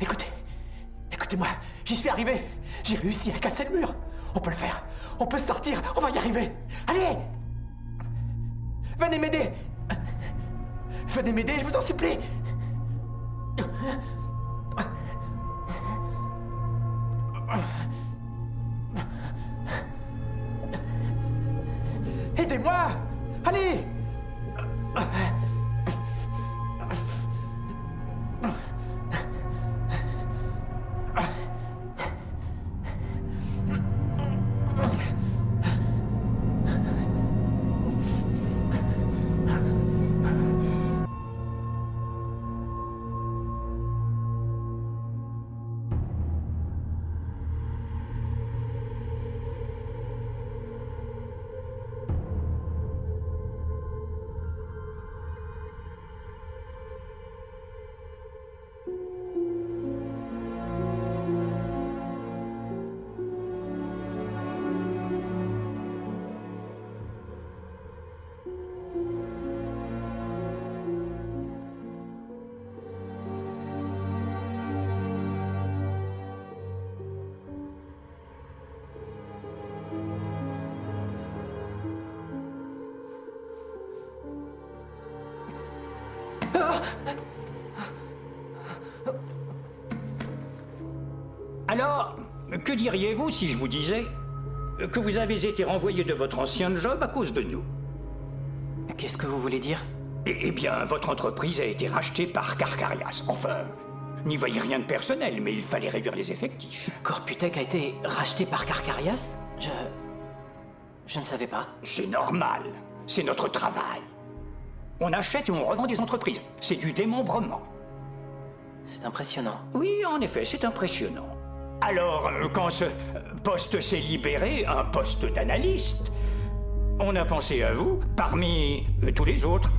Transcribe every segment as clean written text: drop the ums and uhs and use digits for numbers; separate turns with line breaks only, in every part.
Ok. Écoutez-moi, j'y suis arrivé. J'ai réussi à casser le mur. On peut le faire. On peut sortir. On va y arriver. Allez! Venez m'aider. Venez m'aider, je vous en supplie. Aidez-moi! Allez!
Alors, que diriez-vous si je vous disais que vous avez été renvoyé de votre ancien job à cause de nous?
Qu'est-ce que vous voulez dire?
Eh bien, votre entreprise a été rachetée par Carcarias. Enfin, n'y voyez rien de personnel, mais il fallait réduire les effectifs.
Corputech a été racheté par Carcarias? Je ne savais pas.
C'est normal. C'est notre travail. On achète et on revend des entreprises. C'est du démembrement.
C'est impressionnant.
Oui, en effet, c'est impressionnant. Alors, quand ce poste s'est libéré, un poste d'analyste, on a pensé à vous parmi tous les autres.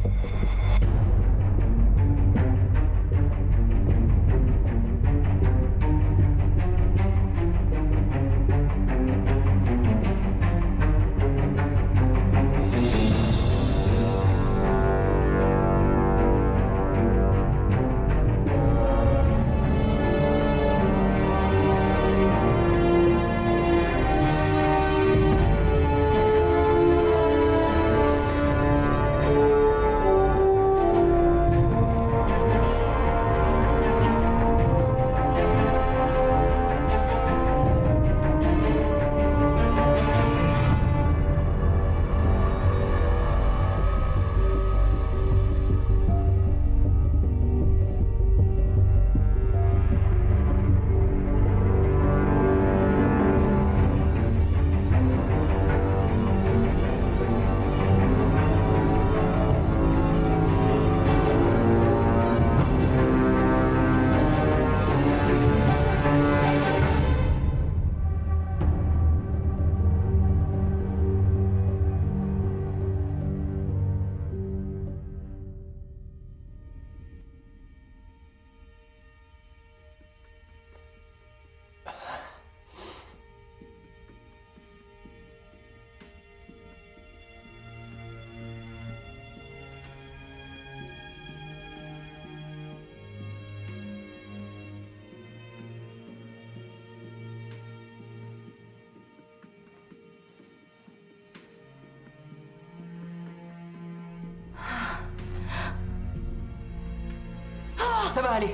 Ça va aller,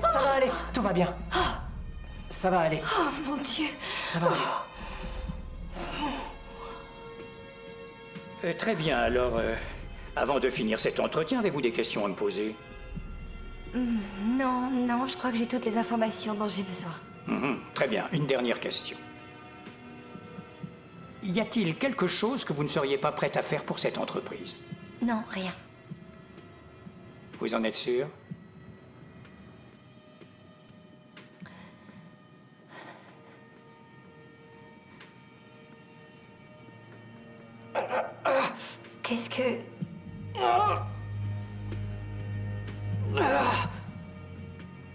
tout va bien. Ça va aller.
Oh mon Dieu.
Ça va aller.
Très bien, alors, avant de finir cet entretien, avez-vous des questions à me poser?
Non, je crois que j'ai toutes les informations dont j'ai besoin.
Très bien, une dernière question. Y a-t-il quelque chose que vous ne seriez pas prête à faire pour cette entreprise?
Non, rien.
Vous en êtes sûr?
Qu'est-ce que...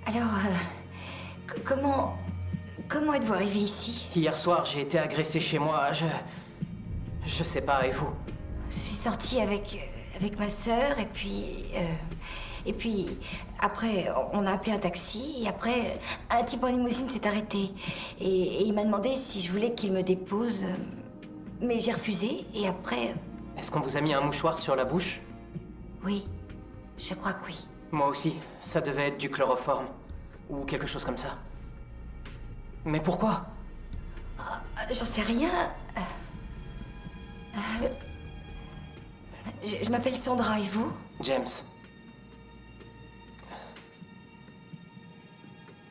Alors, Comment êtes-vous arrivé ici?
Hier soir, j'ai été agressé chez moi. Je sais pas, et vous?
Je suis sortie avec ma sœur et puis après on a appelé un taxi et après un type en limousine s'est arrêté et il m'a demandé si je voulais qu'il me dépose, mais j'ai refusé et après...
Est-ce qu'on vous a mis un mouchoir sur la bouche?
Oui, je crois que oui.
Moi aussi, ça devait être du chloroforme. Ou quelque chose comme ça. Mais pourquoi?
J'en sais rien. Je m'appelle Sandra, et vous?
James.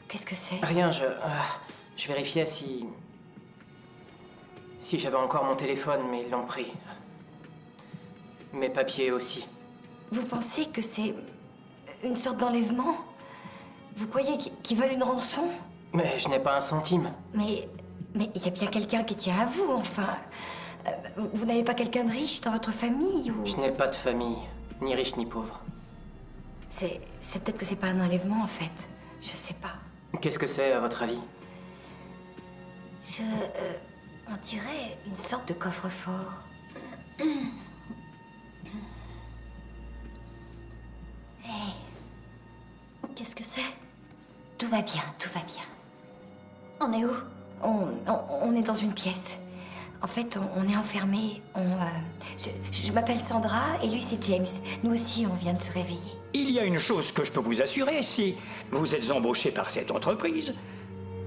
Qu'est-ce que c'est?
Rien, je vérifiais si j'avais encore mon téléphone, mais ils l'ont pris. Mes papiers aussi.
Vous pensez que c'est une sorte d'enlèvement? Vous croyez qu'ils veulent une rançon?
Mais je n'ai pas un centime.
Mais il y a bien quelqu'un qui tient à vous, enfin. Vous n'avez pas quelqu'un de riche dans votre famille ou...
Je n'ai pas de famille, ni riche ni pauvre.
C'est peut-être que c'est pas un enlèvement, en fait. Je sais pas.
Qu'est-ce que c'est, à votre avis?
On dirait une sorte de coffre-fort. Hey. Qu'est-ce que c'est? Tout va bien, tout va bien. On est où? On est dans une pièce. En fait, on est enfermés. Je m'appelle Sandra et lui c'est James. Nous aussi, on vient de se réveiller.
Il y a une chose que je peux vous assurer, si vous êtes embauché par cette entreprise,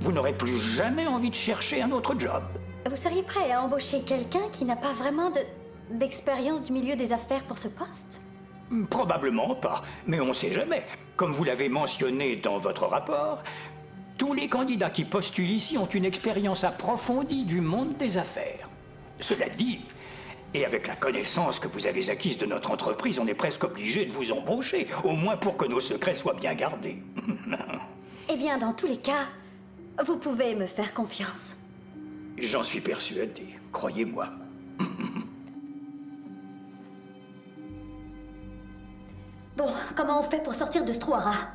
vous n'aurez plus jamais envie de chercher un autre job.
Vous seriez prêt à embaucher quelqu'un qui n'a pas vraiment d'expérience du milieu des affaires pour ce poste?
Probablement pas, mais on ne sait jamais. Comme vous l'avez mentionné dans votre rapport, tous les candidats qui postulent ici ont une expérience approfondie du monde des affaires. Cela dit, et avec la connaissance que vous avez acquise de notre entreprise, on est presque obligé de vous embaucher, au moins pour que nos secrets soient bien gardés.
Eh bien, dans tous les cas, vous pouvez me faire confiance.
J'en suis persuadé, croyez-moi.
Bon, comment on fait pour sortir de ce trou à rats?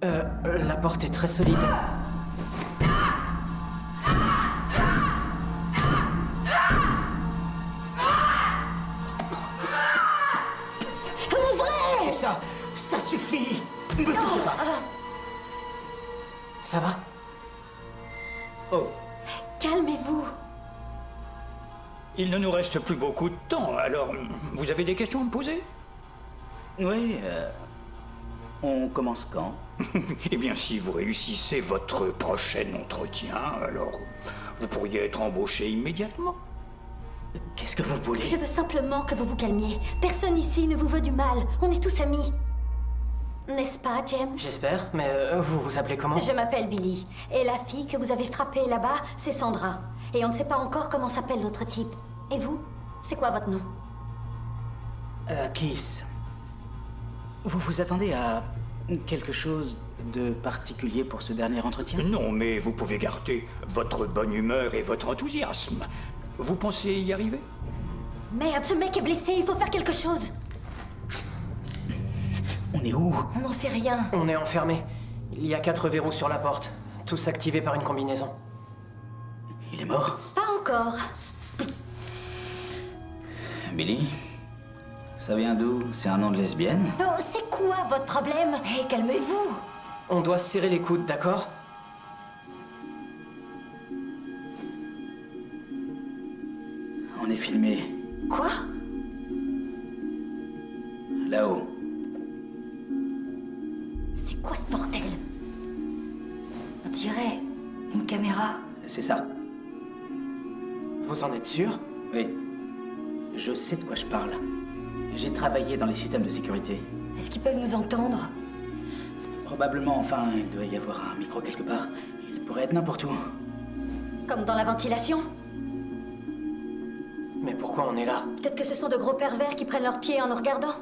La porte est très solide.
Ouvrez!
Et ça suffit! Ne me touchez pas! Ça va? Oh.
Calmez-vous.
Il ne nous reste plus beaucoup de temps, alors vous avez des questions à me poser?
Oui, on commence quand?
Eh bien, si vous réussissez votre prochain entretien, alors vous pourriez être embauché immédiatement.
Qu'est-ce que vous voulez?
Je veux simplement que vous vous calmiez. Personne ici ne vous veut du mal. On est tous amis. N'est-ce pas, James?
J'espère, mais vous vous appelez comment?
Je m'appelle Billy. Et la fille que vous avez frappée là-bas, c'est Sandra. Et on ne sait pas encore comment s'appelle l'autre type. Et vous? C'est quoi votre nom?
Keith. Vous vous attendez à quelque chose de particulier pour ce dernier entretien?
Non, mais vous pouvez garder votre bonne humeur et votre enthousiasme. Vous pensez y arriver?
Merde, ce mec est blessé, il faut faire quelque chose.
On est où?
On n'en sait rien.
On est enfermés. Il y a 4 verrous sur la porte, tous activés par une combinaison.
Il est mort?
Pas encore.
Billy? Ça vient d'où? C'est un nom de lesbienne?
Oh, c'est quoi votre problème?
Hé, calmez-vous.
On doit serrer les coudes, d'accord?
On est filmé.
Quoi?
Là-haut.
C'est quoi ce bordel?
On dirait une caméra.
C'est ça.
Vous en êtes sûr?
Oui. Je sais de quoi je parle. J'ai travaillé dans les systèmes de sécurité.
Est-ce qu'ils peuvent nous entendre?
Probablement, enfin, il doit y avoir un micro quelque part. Il pourrait être n'importe où.
Comme dans la ventilation?
Mais pourquoi on est là?
Peut-être que ce sont de gros pervers qui prennent leurs pieds en nous regardant.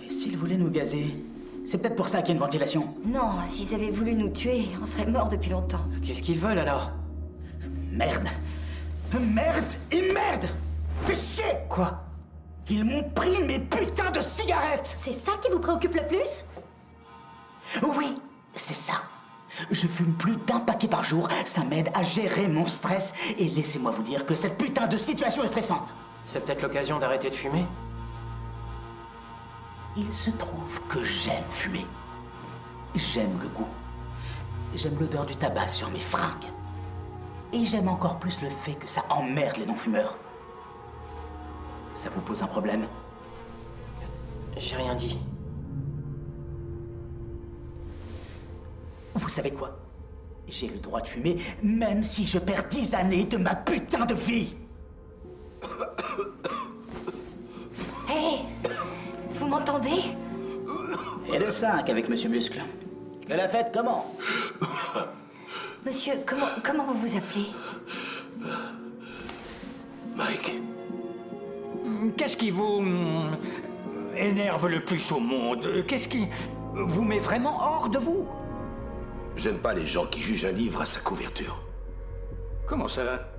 Et s'ils voulaient nous gazer? C'est peut-être pour ça qu'il y a une ventilation.
Non, s'ils avaient voulu nous tuer, on serait morts depuis longtemps.
Qu'est-ce qu'ils veulent alors?
Merde. Merde et merde! Fais chier!
Quoi?
Ils m'ont pris mes putains de cigarettes!
C'est ça qui vous préoccupe le plus?
Oui, c'est ça. Je fume plus d'1 paquet par jour. Ça m'aide à gérer mon stress. Et laissez-moi vous dire que cette putain de situation est stressante.
C'est peut-être l'occasion d'arrêter de fumer?
Il se trouve que j'aime fumer. J'aime le goût. J'aime l'odeur du tabac sur mes fringues. Et j'aime encore plus le fait que ça emmerde les non-fumeurs. Ça vous pose un problème?
J'ai rien dit.
Vous savez quoi? J'ai le droit de fumer, même si je perds 10 années de ma putain de vie.
Hé, vous m'entendez?
Et le 5 avec Monsieur Muscle. Que la fête commence.
Monsieur, comment vous vous appelez?
Mike. Qu'est-ce qui vous énerve le plus au monde? Qu'est-ce qui vous met vraiment hors de vous?
J'aime pas les gens qui jugent un livre à sa couverture.
Comment ça?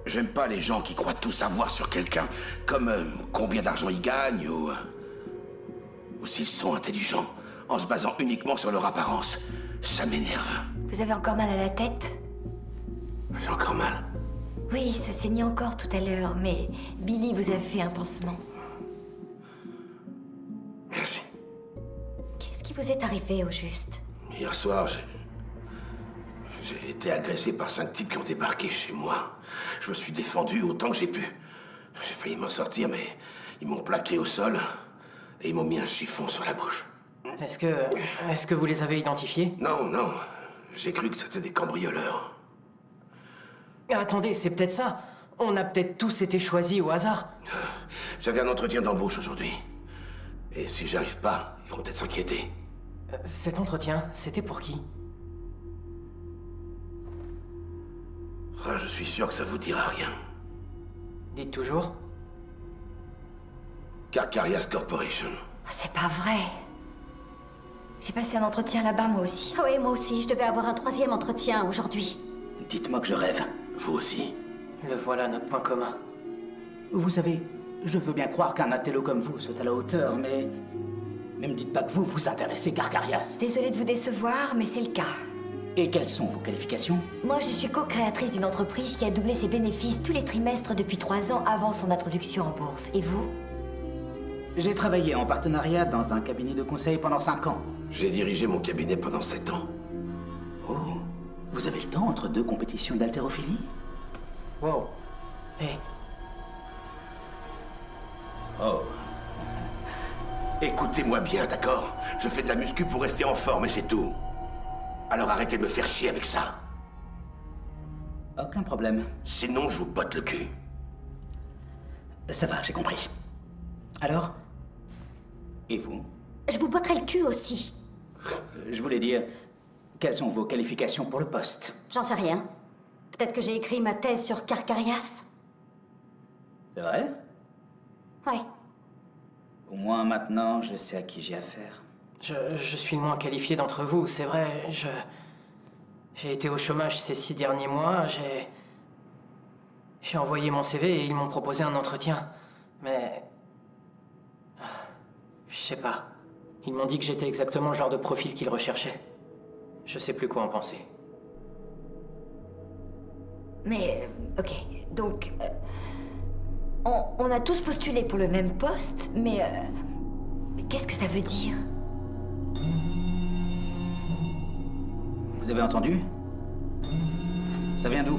J'aime pas les gens qui croient tout savoir sur quelqu'un, comme combien d'argent ils gagnent ou s'ils sont intelligents, en se basant uniquement sur leur apparence. Ça m'énerve.
Vous avez encore mal à la tête?
J'ai encore mal.
Oui, ça saignait encore tout à l'heure, mais Billy vous a fait un pansement.
Merci.
Qu'est-ce qui vous est arrivé au juste?
Hier soir, j'ai été agressé par 5 types qui ont débarqué chez moi. Je me suis défendu autant que j'ai pu. J'ai failli m'en sortir, mais ils m'ont plaqué au sol et ils m'ont mis un chiffon sur la bouche.
Est-ce que vous les avez identifiés?
Non, non. J'ai cru que c'était des cambrioleurs.
Attendez, c'est peut-être ça. On a peut-être tous été choisis au hasard.
J'avais un entretien d'embauche aujourd'hui. Et si j'arrive pas, ils vont peut-être s'inquiéter.
Cet entretien, c'était pour qui?
Ah, je suis sûr que ça vous dira rien.
Dites toujours.
Carcarias Corporation.
C'est pas vrai. J'ai passé un entretien là-bas, moi aussi.
Ah oui, moi aussi, je devais avoir un 3e entretien aujourd'hui.
Dites-moi que je rêve.
Vous aussi.
Le voilà, notre point commun.
Vous savez, je veux bien croire qu'un intello comme vous soit à la hauteur, mais... Ne me dites pas que vous vous intéressez Carcarias.
Désolée de vous décevoir, mais c'est le cas.
Et quelles sont vos qualifications?
Moi, je suis co-créatrice d'une entreprise qui a doublé ses bénéfices tous les trimestres depuis 3 ans avant son introduction en bourse. Et vous?
J'ai travaillé en partenariat dans un cabinet de conseil pendant 5 ans.
J'ai dirigé mon cabinet pendant 7 ans.
Oh, vous avez le temps entre 2 compétitions d'haltérophilie?
Wow. Hé,
Oh. Écoutez-moi bien, d'accord? Je fais de la muscu pour rester en forme et c'est tout. Alors arrêtez de me faire chier avec ça.
Aucun problème.
Sinon, je vous botte le cul.
Ça va, j'ai compris. Alors? Et vous?
Je vous botterai le cul aussi.
Je voulais dire, quelles sont vos qualifications pour le poste?
J'en sais rien. Peut-être que j'ai écrit ma thèse sur Carcarias.
C'est vrai?
Ouais.
Au moins maintenant, je sais à qui j'ai affaire.
je suis le moins qualifié d'entre vous, c'est vrai. J'ai été au chômage ces 6 derniers mois, j'ai envoyé mon CV et ils m'ont proposé un entretien. Mais... je sais pas. Ils m'ont dit que j'étais exactement le genre de profil qu'ils recherchaient. Je sais plus quoi en penser.
Mais, ok, donc... on a tous postulé pour le même poste, mais qu'est-ce que ça veut dire?
Vous avez entendu? Ça vient d'où?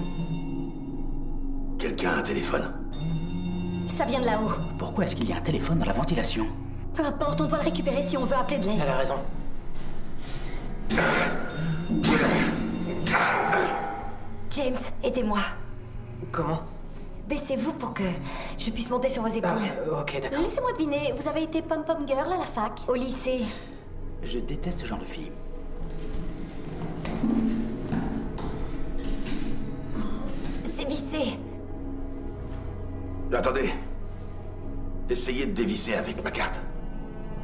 Quelqu'un a un téléphone?
Ça vient de là-haut.
Pourquoi est-ce qu'il y a un téléphone dans la ventilation?
Peu importe, on doit le récupérer si on veut appeler de l'aide.
Elle a raison.
James, aidez-moi.
Comment?
Baissez-vous pour que je puisse monter sur vos épaules.
Ok, d'accord.
Laissez-moi deviner, vous avez été pom-pom girl à la fac?
Au lycée.
Je déteste ce genre de fille.
C'est vissé.
Attendez. Essayez de dévisser avec ma carte.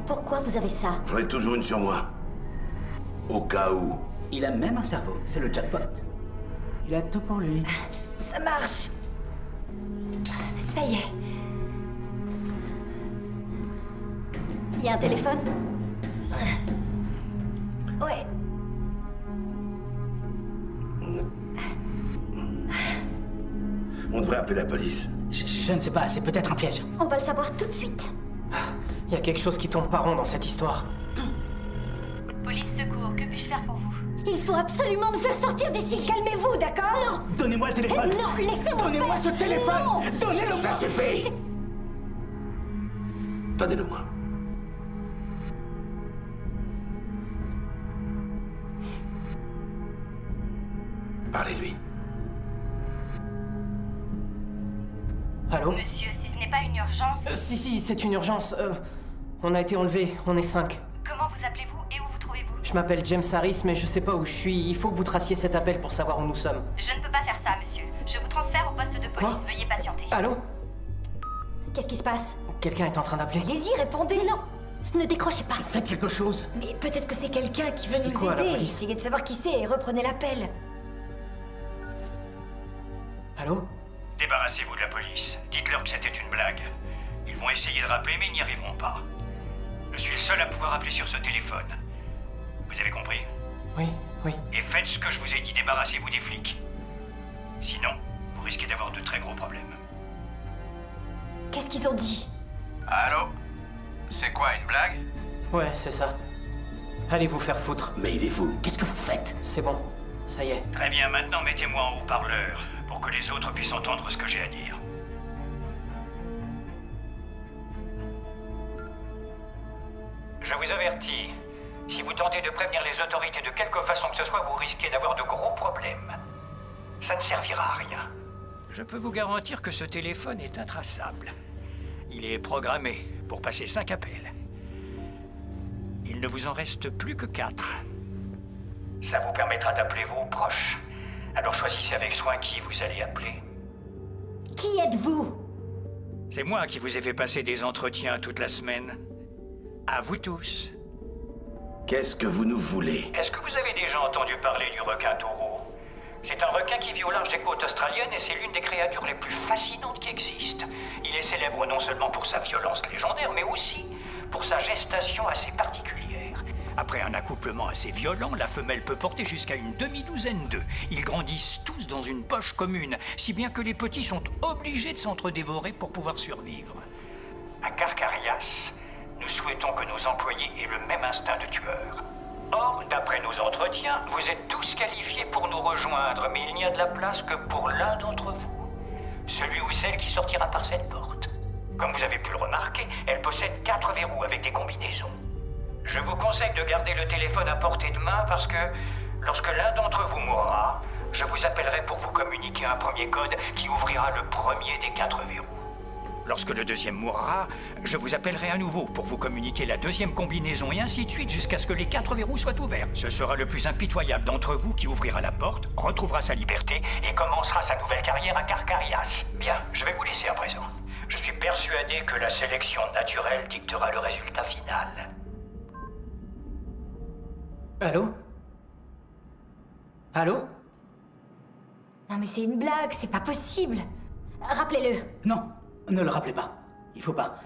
Pourquoi vous avez ça?
J'en ai toujours une sur moi. Au cas où.
Il a même un cerveau, c'est le jackpot. Il a tout pour lui.
Ça marche. Ça y est.
Il y a un téléphone?
Ouais.
On devrait appeler la police.
Je ne sais pas, c'est peut-être un piège.
On va le savoir tout de suite.
Il y a quelque chose qui tombe pas rond dans cette histoire.
Police secours, que puis-je faire pour vous?
Il faut absolument nous faire sortir d'ici. Calmez-vous, d'accord? Non.
Donnez-moi le téléphone.
Non, laissez-moi
Donnez-moi
faire.
ce téléphone.
Non.
Donnez-le-moi.
Ça suffit. Donnez-le-moi. Parlez-lui.
Allô?
Monsieur, si ce n'est pas une urgence,
Si, c'est une urgence. On a été enlevés, on est 5.
comment vous appelez-vous et où vous trouvez-vous?
Je m'appelle James Harris, mais je sais pas où je suis. Il faut que vous traciez cet appel pour savoir où nous sommes.
Je ne peux pas faire ça, monsieur. Je vous transfère au poste de police.
Quoi?
Veuillez patienter.
Allô?
Qu'est-ce qui se passe?
Quelqu'un est en train d'appeler?
Allez-y, répondez.
Non, ne décrochez pas.
Faites quelque chose.
Mais peut-être que c'est quelqu'un qui veut
Je dis
nous
quoi à la
aider.
police?
Essayez de savoir qui c'est et reprenez l'appel.
Allô?
Débarrassez-vous de la police. Dites-leur que c'était une blague. Ils vont essayer de rappeler, mais ils n'y arriveront pas. Je suis le seul à pouvoir appeler sur ce téléphone. Vous avez compris?
Oui.
Et faites ce que je vous ai dit, débarrassez-vous des flics. Sinon, vous risquez d'avoir de très gros problèmes.
Qu'est-ce qu'ils ont dit?
Allô? C'est quoi, une blague?
Ouais, c'est ça. Allez vous faire foutre.
Mais il est fou.
Qu'est-ce que vous faites?
C'est bon. Ça y est.
Très bien, maintenant mettez-moi en haut-parleur pour que les autres puissent entendre ce que j'ai à dire. Je vous avertis, si vous tentez de prévenir les autorités de quelque façon que ce soit, vous risquez d'avoir de gros problèmes. Ça ne servira à rien. Je peux vous garantir que ce téléphone est intraçable. Il est programmé pour passer 5 appels. Il ne vous en reste plus que 4. Ça vous permettra d'appeler vos proches. Alors choisissez avec soin qui vous allez appeler.
Qui êtes-vous?
C'est moi qui vous ai fait passer des entretiens toute la semaine. À vous tous.
Qu'est-ce que vous nous voulez?
Est-ce que vous avez déjà entendu parler du requin taureau? C'est un requin qui vit au large des côtes australiennes et c'est l'une des créatures les plus fascinantes qui existent. Il est célèbre non seulement pour sa violence légendaire, mais aussi pour sa gestation assez particulière. Après un accouplement assez violent, la femelle peut porter jusqu'à une demi-douzaine d'œufs. Ils grandissent tous dans une poche commune, si bien que les petits sont obligés de s'entre-dévorer pour pouvoir survivre. À Carcarias, nous souhaitons que nos employés aient le même instinct de tueur. Or, d'après nos entretiens, vous êtes tous qualifiés pour nous rejoindre, mais il n'y a de la place que pour l'un d'entre vous. Celui ou celle qui sortira par cette porte. Comme vous avez pu le remarquer, elle possède 4 verrous avec des combinaisons. Je vous conseille de garder le téléphone à portée de main parce que, lorsque l'un d'entre vous mourra, je vous appellerai pour vous communiquer un premier code qui ouvrira le premier des 4 verrous. Lorsque le deuxième mourra, je vous appellerai à nouveau pour vous communiquer la deuxième combinaison et ainsi de suite jusqu'à ce que les 4 verrous soient ouverts. Ce sera le plus impitoyable d'entre vous qui ouvrira la porte, retrouvera sa liberté et commencera sa nouvelle carrière à Carcarias. Bien, je vais vous laisser à présent. Je suis persuadé que la sélection naturelle dictera le résultat final.
Allô? Allô?
Non mais c'est une blague, c'est pas possible.
Rappelez-le.
Non, ne le rappelez pas. Il faut pas.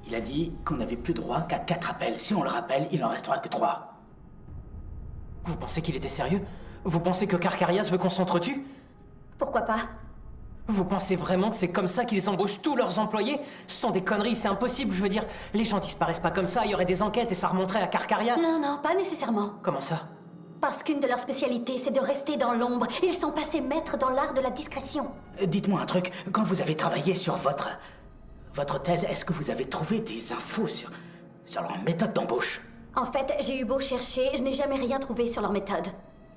Il a dit qu'on n'avait plus droit qu'à 4 appels. Si on le rappelle, il n'en restera que 3.
Vous pensez qu'il était sérieux? Vous pensez que Carcarias veut qu'on s'entretue?
Pourquoi pas?
Vous pensez vraiment que c'est comme ça qu'ils embauchent tous leurs employés? Ce sont des conneries, c'est impossible, je veux dire. Les gens disparaissent pas comme ça, il y aurait des enquêtes et ça remonterait à Carcarias.
Non, pas nécessairement.
Comment ça?
Parce qu'une de leurs spécialités, c'est de rester dans l'ombre. Ils sont passés maîtres dans l'art de la discrétion.
Dites-moi un truc. Quand vous avez travaillé sur votre thèse, est-ce que vous avez trouvé des infos sur leur méthode d'embauche?
En fait, j'ai eu beau chercher, je n'ai jamais rien trouvé sur leur méthode.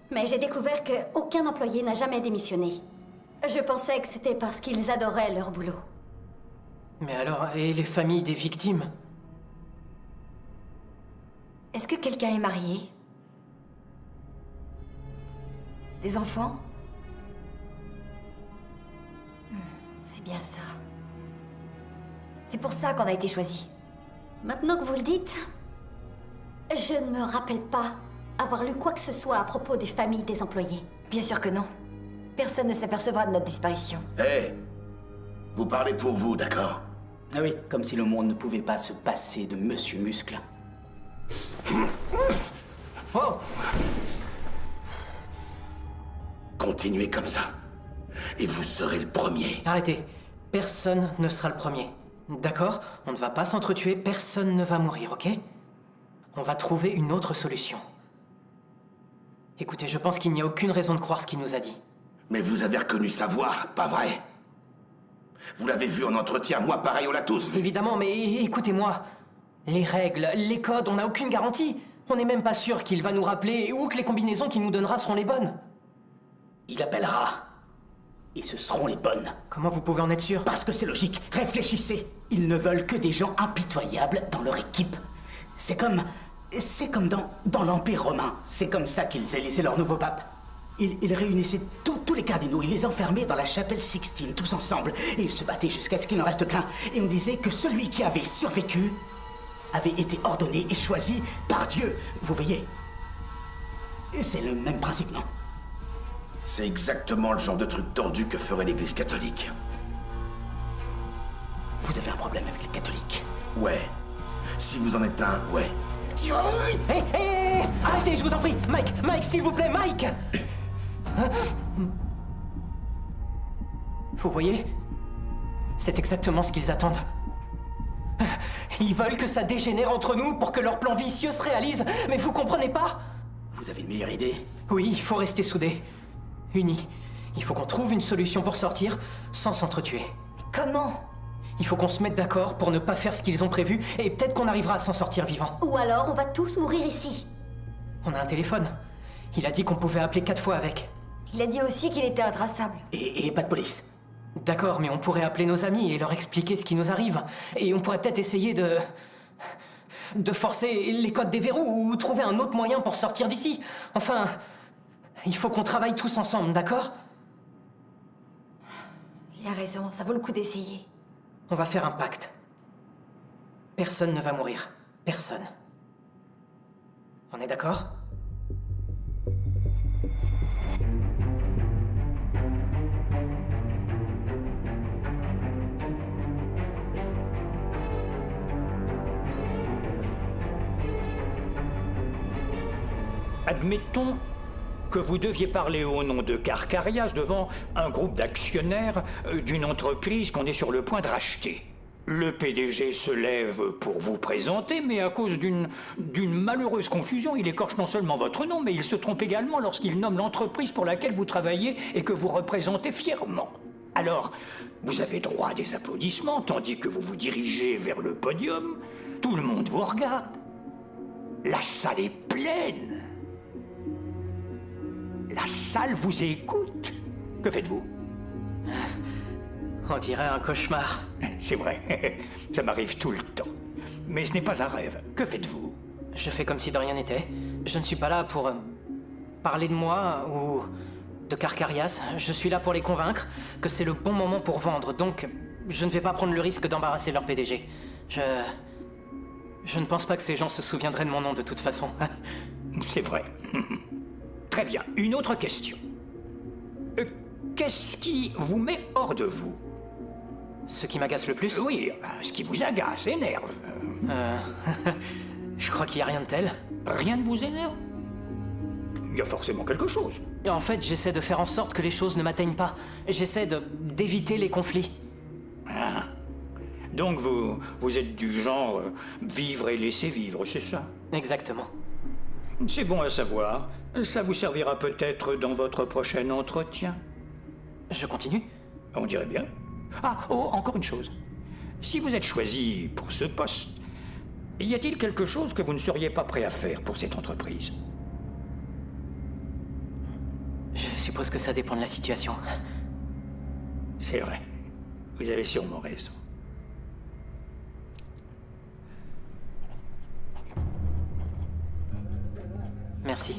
Mais j'ai découvert qu'aucun employé n'a jamais démissionné. Je pensais que c'était parce qu'ils adoraient leur boulot.
Mais alors, et les familles des victimes?
Est-ce que quelqu'un est marié? Des enfants? C'est bien ça. C'est pour ça qu'on a été choisis.
Maintenant que vous le dites, je ne me rappelle pas avoir lu quoi que ce soit à propos des familles des employés.
Bien sûr que non. Personne ne s'apercevra de notre disparition.
Hé! Vous parlez pour vous, d'accord?
Ah oui, comme si le monde ne pouvait pas se passer de Monsieur Muscle.
Oh!
Continuez comme ça. Et vous serez le premier.
Arrêtez. Personne ne sera le premier. D'accord? On ne va pas s'entretuer, personne ne va mourir, ok? On va trouver une autre solution. Écoutez, je pense qu'il n'y a aucune raison de croire ce qu'il nous a dit.
Mais vous avez reconnu sa voix, pas vrai? Vous l'avez vu en entretien, moi pareil, on l'a tous vu.
Évidemment, mais écoutez-moi. Les règles, les codes, on n'a aucune garantie. On n'est même pas sûr qu'il va nous rappeler ou que les combinaisons qu'il nous donnera seront les bonnes.
Il appellera. Et ce seront les bonnes.
Comment vous pouvez en être sûr?
Parce que c'est logique. Réfléchissez. Ils ne veulent que des gens impitoyables dans leur équipe. C'est comme dans l'Empire romain. C'est comme ça qu'ils élissaient leur nouveau pape. Ils réunissaient tous les cardinaux, ils les enfermaient dans la chapelle Sixtine, tous ensemble. Et ils se battaient jusqu'à ce qu'il n'en reste qu'un. Et on disait que celui qui avait survécu avait été ordonné et choisi par Dieu. Vous voyez? C'est le même principe, non?
C'est exactement le genre de truc tordu que ferait l'Église catholique.
Vous avez un problème avec les catholiques?
Ouais. Si vous en êtes un, ouais.
Hé, arrêtez, je vous en prie. Mike, s'il vous plaît, Mike. Vous voyez? C'est exactement ce qu'ils attendent. Ils veulent que ça dégénère entre nous pour que leur plan vicieux se réalise. Mais vous comprenez pas?
Vous avez une meilleure idée?
Oui, il faut rester soudés. Unis. Il faut qu'on trouve une solution pour sortir sans s'entretuer.
Comment?
Il faut qu'on se mette d'accord pour ne pas faire ce qu'ils ont prévu et peut-être qu'on arrivera à s'en sortir vivant.
Ou alors on va tous mourir ici.
On a un téléphone. Il a dit qu'on pouvait appeler 4 fois avec.
Il a dit aussi qu'il était intraçable.
Et pas de police.
D'accord, mais on pourrait appeler nos amis et leur expliquer ce qui nous arrive. Et on pourrait peut-être essayer de forcer les codes des verrous ou trouver un autre moyen pour sortir d'ici. Enfin, il faut qu'on travaille tous ensemble, d'accord?
Il a raison, ça vaut le coup d'essayer.
On va faire un pacte. Personne ne va mourir. Personne. On est d'accord?
Admettons que vous deviez parler au nom de Carcarias devant un groupe d'actionnaires d'une entreprise qu'on est sur le point de racheter. Le PDG se lève pour vous présenter, mais à cause d'une malheureuse confusion, il écorche non seulement votre nom, mais il se trompe également lorsqu'il nomme l'entreprise pour laquelle vous travaillez et que vous représentez fièrement. Alors, vous avez droit à des applaudissements, tandis que vous vous dirigez vers le podium. Tout le monde vous regarde. La salle est pleine. La salle vous écoute. Que faites-vous?
On dirait un cauchemar.
C'est vrai, ça m'arrive tout le temps. Mais ce n'est pas un rêve. Que faites-vous?
Je fais comme si de rien n'était. Je ne suis pas là pour parler de moi ou de Carcarias. Je suis là pour les convaincre que c'est le bon moment pour vendre. Donc, je ne vais pas prendre le risque d'embarrasser leur PDG. Je ne pense pas que ces gens se souviendraient de mon nom de toute façon.
C'est vrai. Très bien. Une autre question. Qu'est-ce qui vous met hors de vous?
Ce qui m'agace le plus?
Oui, ce qui vous agace, énerve.
Je crois qu'il n'y a rien de tel.
Rien ne vous énerve? Il y a forcément quelque chose.
En fait, j'essaie de faire en sorte que les choses ne m'atteignent pas. J'essaie d'éviter les conflits.
Ah. Donc vous êtes du genre vivre et laisser vivre, c'est ça?
Exactement.
C'est bon à savoir. Ça vous servira peut-être dans votre prochain entretien.
Je continue?
On dirait bien. Ah, oh, encore une chose. Si vous êtes choisi pour ce poste, y a-t-il quelque chose que vous ne seriez pas prêt à faire pour cette entreprise?
Je suppose que ça dépend de la situation.
C'est vrai. Vous avez sûrement raison.
Merci.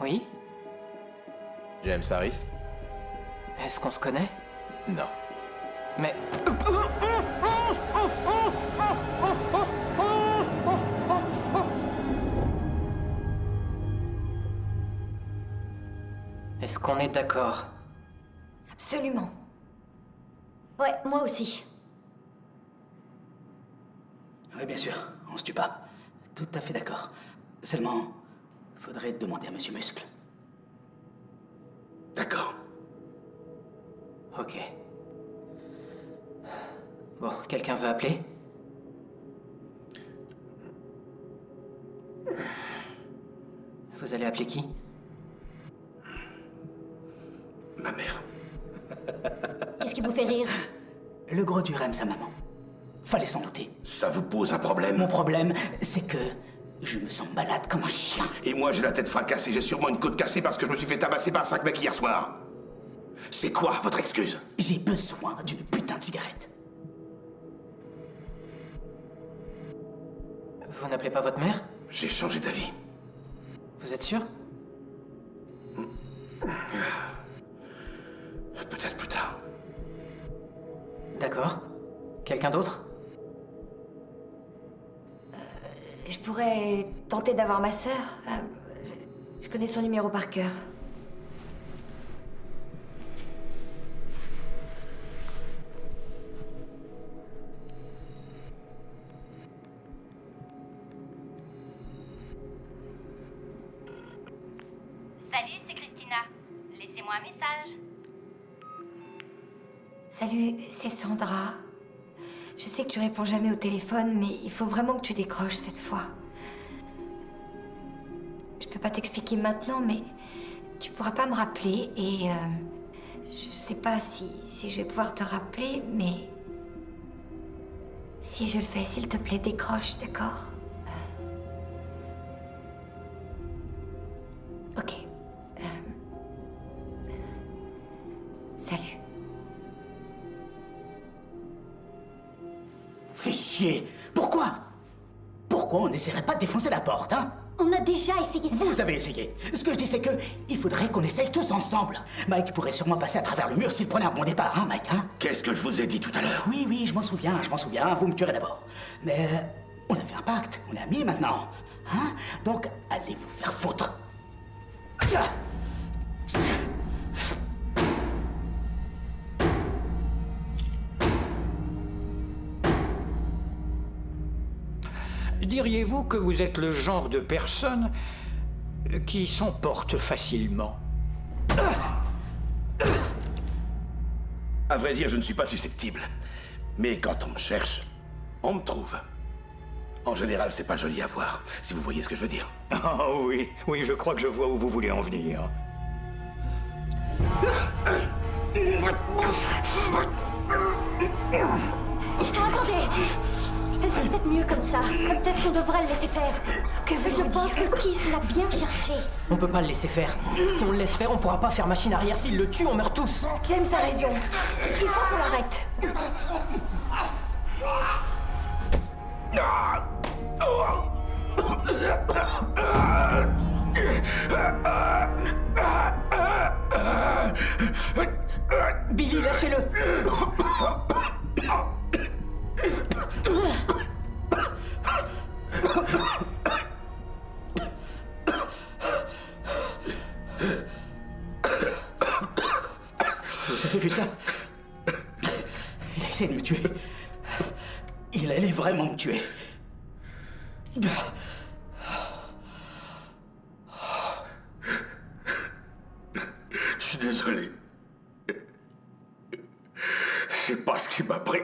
Oui?
James Harris?
Est-ce qu'on se connaît?
Non.
Mais... Est-ce qu'on est d'accord?
Absolument.
Ouais, moi aussi.
Oui, bien sûr, on se tue pas. Tout à fait d'accord. Seulement, faudrait demander à Monsieur Muscle.
D'accord.
Ok. Bon, quelqu'un veut appeler? Vous allez appeler qui?
Ma mère.
Qu'est-ce qui vous fait rire?
Le gros dur aime sa maman. Fallait s'en douter.
Ça vous pose un problème?
Mon problème, c'est que je me sens malade comme un chien.
Et moi, j'ai la tête fracassée, j'ai sûrement une côte cassée parce que je me suis fait tabasser par 5 mecs hier soir. C'est quoi votre excuse?
J'ai besoin d'une putain de cigarette.
Vous n'appelez pas votre mère?
J'ai changé d'avis.
Vous êtes sûr?
Peut-être plus tard.
D'accord. Quelqu'un d'autre?
Je pourrais tenter d'avoir ma sœur. Je connais son numéro par cœur.
Salut, c'est Christina. Laissez-moi un message.
Salut, c'est Sandra. Je sais que tu réponds jamais au téléphone, mais il faut vraiment que tu décroches cette fois. Je peux pas t'expliquer maintenant, mais tu pourras pas me rappeler et je sais pas si je vais pouvoir te rappeler, mais si je le fais, s'il te plaît, décroche, d'accord? Ok. Salut.
Fais chier. Pourquoi on n'essaierait pas de défoncer la porte, hein?
On a déjà essayé ça.
Vous avez essayé. Ce que je dis, c'est que il faudrait qu'on essaye tous ensemble. Mike pourrait sûrement passer à travers le mur s'il prenait un bon départ, hein, Mike, hein?
Qu'est-ce que je vous ai dit tout à l'heure?
Oui, je m'en souviens, vous me tuerez d'abord. Mais on a fait un pacte, on est amis maintenant. Hein? Donc, allez vous faire foutre.
Diriez-vous que vous êtes le genre de personne qui s'emporte facilement?
À vrai dire, je ne suis pas susceptible. Mais quand on me cherche, on me trouve. En général, c'est pas joli à voir, si vous voyez ce que je veux dire.
Oh oui, je crois que je vois où vous voulez en venir.
Attendez! C'est peut-être mieux comme ça. Peut-être qu'on devrait le laisser faire. Je pense que Keith l'a bien cherché.
On peut pas le laisser faire. Si on le laisse faire, on pourra pas faire machine arrière. S'il le tue, on meurt tous.
James a raison. Il faut qu'on l'arrête.
Billy, lâchez-le.
Vous avez vu ça? Il a essayé de me tuer. Il allait vraiment me tuer.
Je suis désolé. Je sais pas ce qui m'a pris.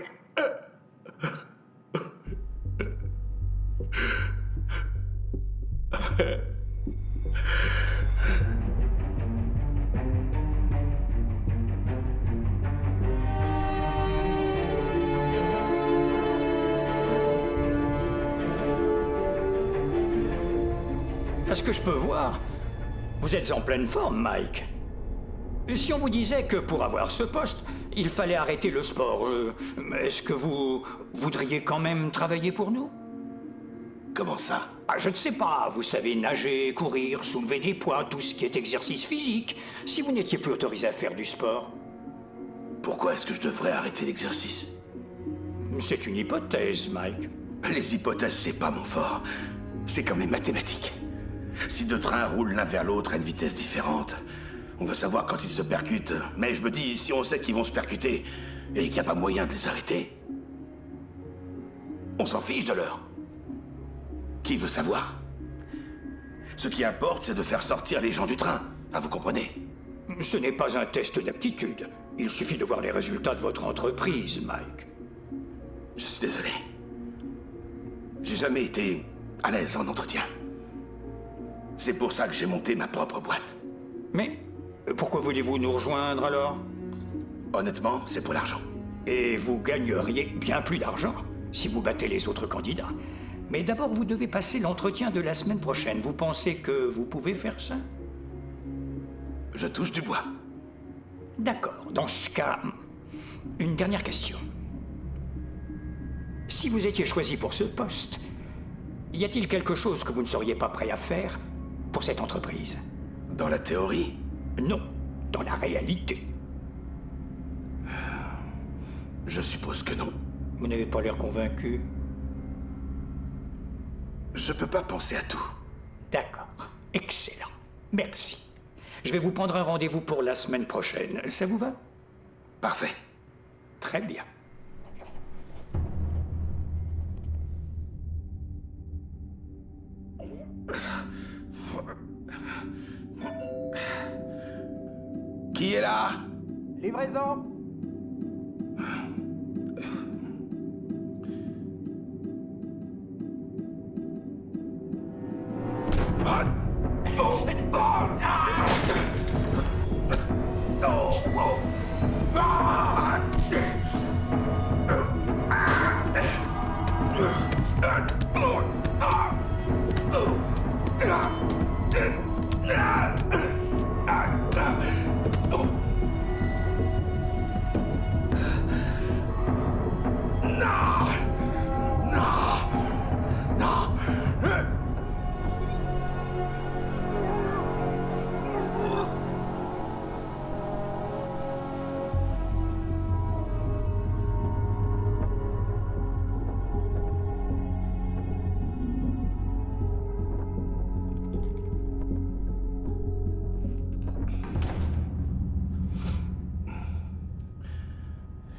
À ce que je peux voir, vous êtes en pleine forme, Mike. Si on vous disait que pour avoir ce poste, il fallait arrêter le sport, est-ce que vous voudriez quand même travailler pour nous?
Comment ça?
Ah, je ne sais pas, vous savez nager, courir, soulever des poids, tout ce qui est exercice physique. Si vous n'étiez plus autorisé à faire du sport.
Pourquoi est-ce que je devrais arrêter l'exercice?
C'est une hypothèse, Mike.
Les hypothèses, c'est pas mon fort. C'est comme les mathématiques. Si deux trains roulent l'un vers l'autre à une vitesse différente, on veut savoir quand ils se percutent. Mais je me dis, si on sait qu'ils vont se percuter et qu'il n'y a pas moyen de les arrêter, on s'en fiche de l'heure. Qui veut savoir? Ce qui importe, c'est de faire sortir les gens du train. Ah, vous comprenez?
Ce n'est pas un test d'aptitude. Il suffit de voir les résultats de votre entreprise, Mike.
Je suis désolé. J'ai jamais été à l'aise en entretien. C'est pour ça que j'ai monté ma propre boîte.
Mais pourquoi voulez-vous nous rejoindre alors?
Honnêtement, c'est pour l'argent.
Et vous gagneriez bien plus d'argent si vous battez les autres candidats. Mais d'abord, vous devez passer l'entretien de la semaine prochaine. Vous pensez que vous pouvez faire ça?
Je touche du bois.
D'accord. Dans ce cas, une dernière question. Si vous étiez choisi pour ce poste, y a-t-il quelque chose que vous ne seriez pas prêt à faire pour cette entreprise?
Dans la théorie?
Non, dans la réalité.
Je suppose que non.
Vous n'avez pas l'air convaincu.
Je peux pas penser à tout.
D'accord. Excellent. Merci. Je vais vous prendre un rendez-vous pour la semaine prochaine. Ça vous va?
Parfait.
Très bien.
Qui est là?
Livraison.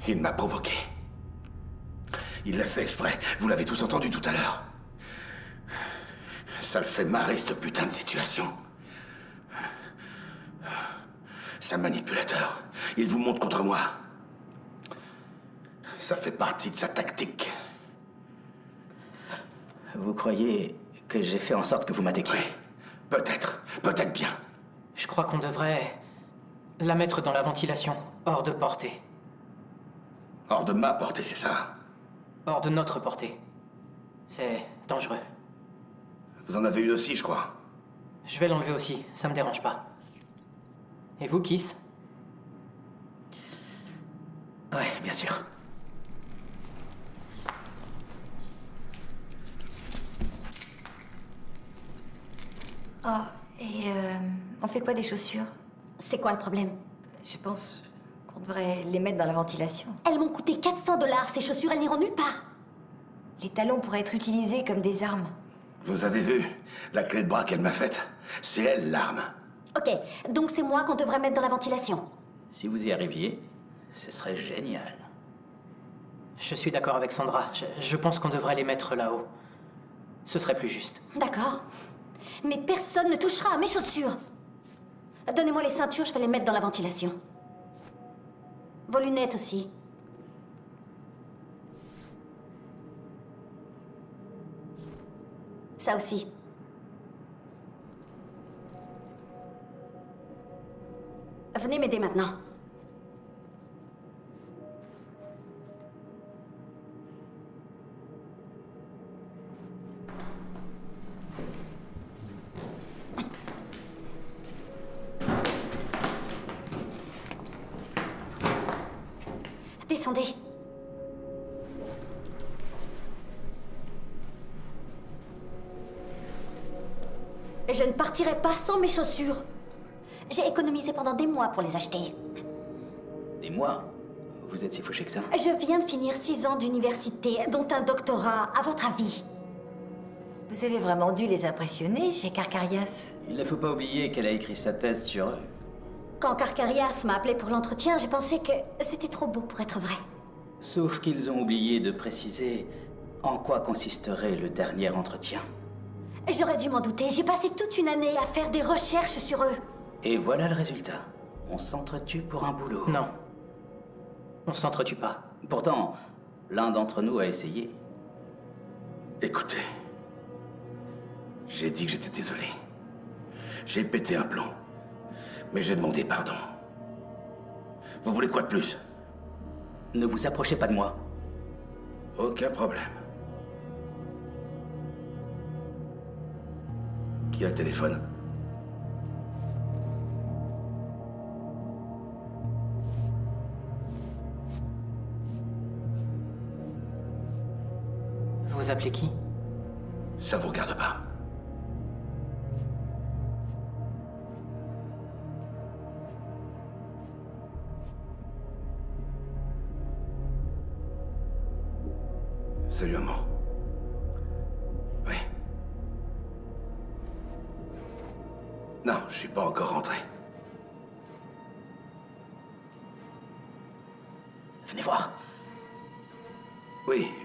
Il m'a provoqué. Il l'a fait exprès. Vous l'avez tous entendu tout à l'heure. Ça le fait marrer, cette putain de situation. C'est un manipulateur. Il vous monte contre moi. Ça fait partie de sa tactique.
Vous croyez que j'ai fait en sorte que vous m'attaquiez?
Oui. Peut-être. Peut-être bien.
Je crois qu'on devrait la mettre dans la ventilation, hors de portée.
Hors de ma portée, c'est ça?
Hors de notre portée. C'est dangereux.
Vous en avez une aussi, je crois.
Je vais l'enlever aussi, ça me dérange pas. Et vous, Kiss?
Ouais, bien sûr.
Oh, et on fait quoi des chaussures?
C'est quoi le problème?
Je pense qu'on devrait les mettre dans la ventilation.
Elles m'ont coûté 400 $, ces chaussures, elles n'iront nulle part.
Les talons pourraient être utilisés comme des armes.
Vous avez vu la clé de bras qu'elle m'a faite? C'est elle, l'arme.
Ok, donc c'est moi qu'on devrait mettre dans la ventilation.
Si vous y arriviez, ce serait génial.
Je suis d'accord avec Sandra. Je pense qu'on devrait les mettre là-haut. Ce serait plus juste.
D'accord. Mais personne ne touchera à mes chaussures. Donnez-moi les ceintures, je vais les mettre dans la ventilation. Vos lunettes aussi. Ça aussi. Venez m'aider maintenant. Descendez. Je ne partirai pas sans mes chaussures. J'ai économisé pendant des mois pour les acheter.
Des mois? Vous êtes si fauché que ça?
Je viens de finir 6 ans d'université, dont un doctorat. À votre avis?
Vous avez vraiment dû les impressionner chez Carcarias.
Il ne faut pas oublier qu'elle a écrit sa thèse sur eux.
Quand Carcarias m'a appelé pour l'entretien, j'ai pensé que c'était trop beau pour être vrai.
Sauf qu'ils ont oublié de préciser en quoi consisterait le dernier entretien.
J'aurais dû m'en douter. J'ai passé toute une année à faire des recherches sur eux.
Et voilà le résultat. On s'entretue pour un boulot.
Non. On s'entretue pas.
Pourtant, l'un d'entre nous a essayé.
Écoutez, j'ai dit que j'étais désolé. J'ai pété un plomb. Mais j'ai demandé pardon. Vous voulez quoi de plus?
Ne vous approchez pas de moi.
Aucun problème. Qui a le téléphone?
Vous appelez qui?
Ça vous regarde pas. Salut, maman. Oui. Non, je suis pas encore rentré.
Venez voir.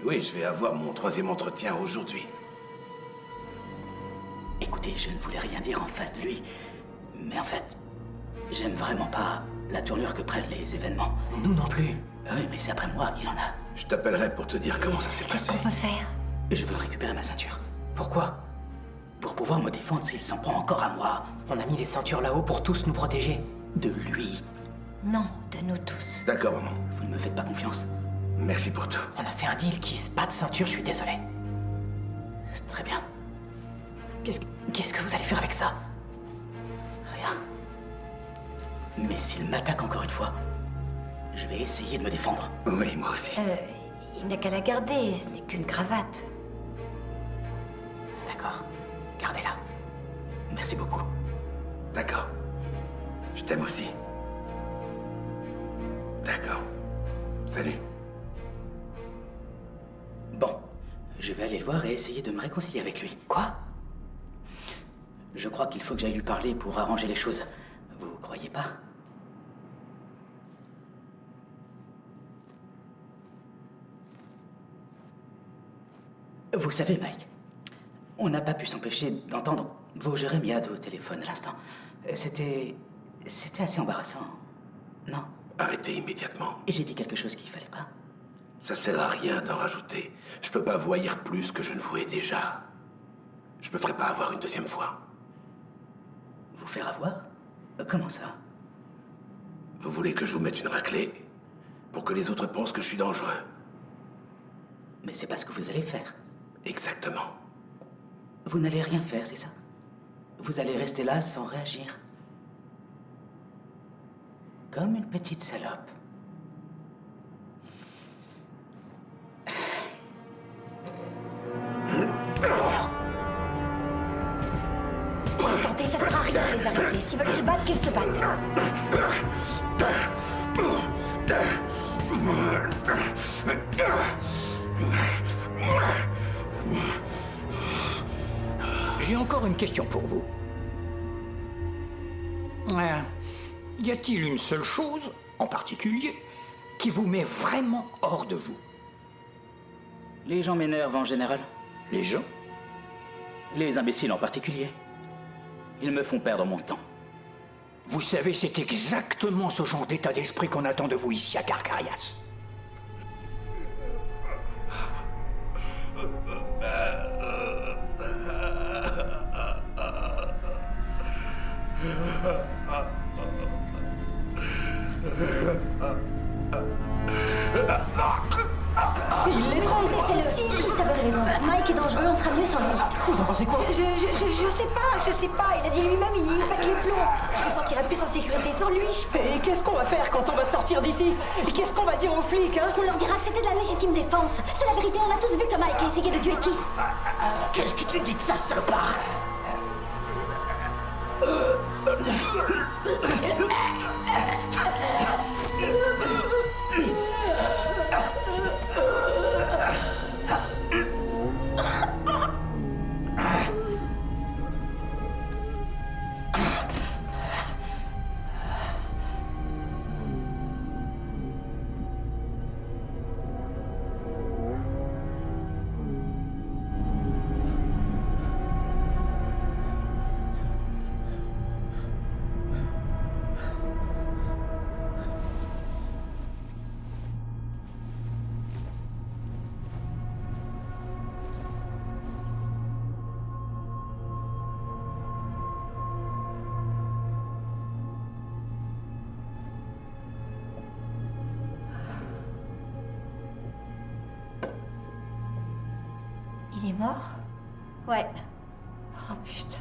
Oui, je vais avoir mon 3e entretien aujourd'hui.
Écoutez, je ne voulais rien dire en face de lui. Mais en fait, j'aime vraiment pas la tournure que prennent les événements.
Nous non plus.
Oui, mais c'est après moi qu'il en a.
Je t'appellerai pour te dire comment ça s'est
Qu'est-ce
passé.
qu'on peut faire?
Je veux récupérer ma ceinture.
Pourquoi?
Pour pouvoir me défendre s'il s'en prend encore à moi.
On a mis les ceintures là-haut pour tous nous protéger.
De lui.
Non, de nous tous.
D'accord, maman.
Vous ne me faites pas confiance.
Merci pour tout.
On a fait un deal qui se pas de ceinture, je suis désolé.
Très bien.
Qu'est-ce que vous allez faire avec ça?
Rien. Mais s'il m'attaque encore une fois, je vais essayer de me défendre.
Oui, moi aussi.
Il n'a qu'à la garder, ce n'est qu'une cravate.
D'accord. Gardez-la.
Merci beaucoup.
D'accord. Je t'aime aussi. D'accord. Salut.
Bon, je vais aller le voir et essayer de me réconcilier avec lui.
Quoi?
Je crois qu'il faut que j'aille lui parler pour arranger les choses. Vous croyez pas? Vous savez, Mike, on n'a pas pu s'empêcher d'entendre vos jérémiades au téléphone à l'instant. C'était assez embarrassant, non?
Arrêtez immédiatement.
Et j'ai dit quelque chose qu'il fallait pas.
Ça sert à rien d'en rajouter. Je peux pas vous haïr plus que je ne vous hais déjà. Je me ferai pas avoir une 2e fois.
Vous faire avoir? Comment ça?
Vous voulez que je vous mette une raclée pour que les autres pensent que je suis dangereux?
Mais c'est pas ce que vous allez faire.
Exactement.
Vous n'allez rien faire, c'est ça? Vous allez rester là sans réagir. Comme une petite salope.
Tentez, ça sert à rien de les arrêter. S'ils veulent se battre, qu'ils se battent.
J'ai encore une question pour vous. Y a-t-il une seule chose, en particulier, qui vous met vraiment hors de vous?
Les gens m'énervent en général.
Les gens?
Les imbéciles en particulier. Ils me font perdre mon temps.
Vous savez, c'est exactement ce genre d'état d'esprit qu'on attend de vous ici à Carcarias.
Il l'étrangle. Laissez-le. Chris avait raison. Mike est dangereux, on sera mieux sans lui.
Vous en pensez quoi?
Je sais pas. Il a dit lui-même, il pète les plombs. Je me sentirais plus en sécurité sans lui, je pense.
Et qu'est-ce qu'on va faire quand on va sortir d'ici? Et qu'est-ce qu'on va dire aux flics, hein?
On leur dira que c'était de la légitime défense. C'est la vérité, on a tous vu que Mike a essayé de tuer Kiss.
Qu'est-ce que tu dis de ça, salopard?
Il est mort?
Ouais.
Oh putain.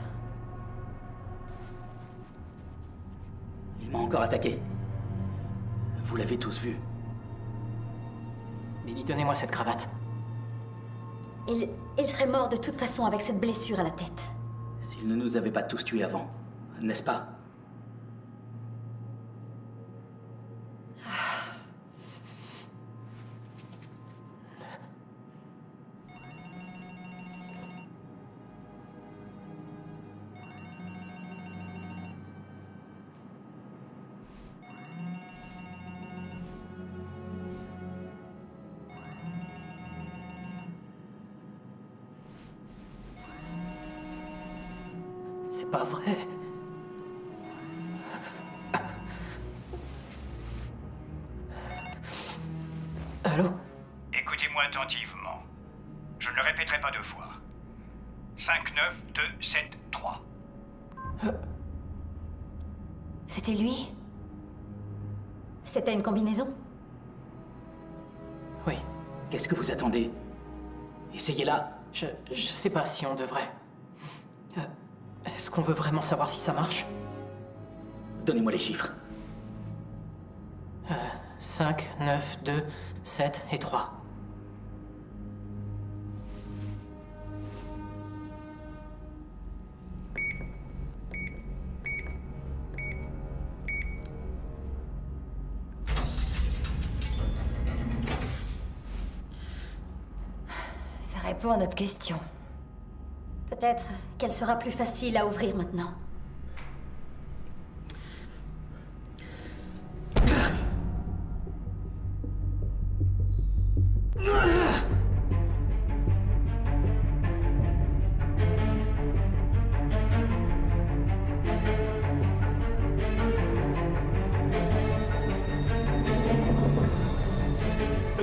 Il m'a encore attaqué. Vous l'avez tous vu.
Billy, donnez-moi cette cravate.
Il serait mort de toute façon avec cette blessure à la tête.
S'il ne nous avait pas tous tués avant, n'est-ce pas?
C'est pas vrai. Allô?
Écoutez-moi attentivement. Je ne le répéterai pas deux fois. 5, 9, 2, 7, 3.
C'était lui?
C'était une combinaison?
Oui.
Qu'est-ce que vous attendez? Essayez-la.
Je sais pas si on devrait. Est-ce qu'on veut vraiment savoir si ça marche?
Donnez-moi les chiffres.
5, 9, 2, 7 et 3.
Ça répond à notre question.
Peut-être qu'elle sera plus facile à ouvrir maintenant.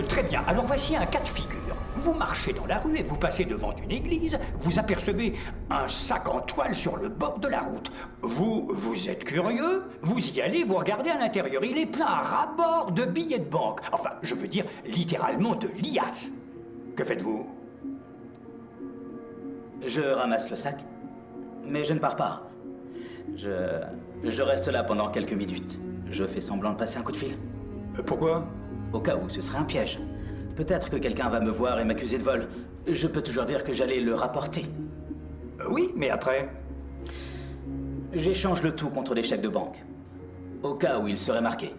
Très bien, alors voici un cas de figure. Vous marchez dans la rue et vous passez devant une église, vous apercevez un sac en toile sur le bord de la route. Vous êtes curieux, vous y allez, vous regardez à l'intérieur. Il est plein à ras-bord de billets de banque. Enfin, je veux dire littéralement de liasses. Que faites-vous?
Je ramasse le sac, mais je ne pars pas. Je reste là pendant quelques minutes. Je fais semblant de passer un coup de fil.
Pourquoi?
Au cas où ce serait un piège. Peut-être que quelqu'un va me voir et m'accuser de vol. Je peux toujours dire que j'allais le rapporter.
Oui, mais après?
J'échange le tout contre des chèques de banque. Au cas où il serait marqué.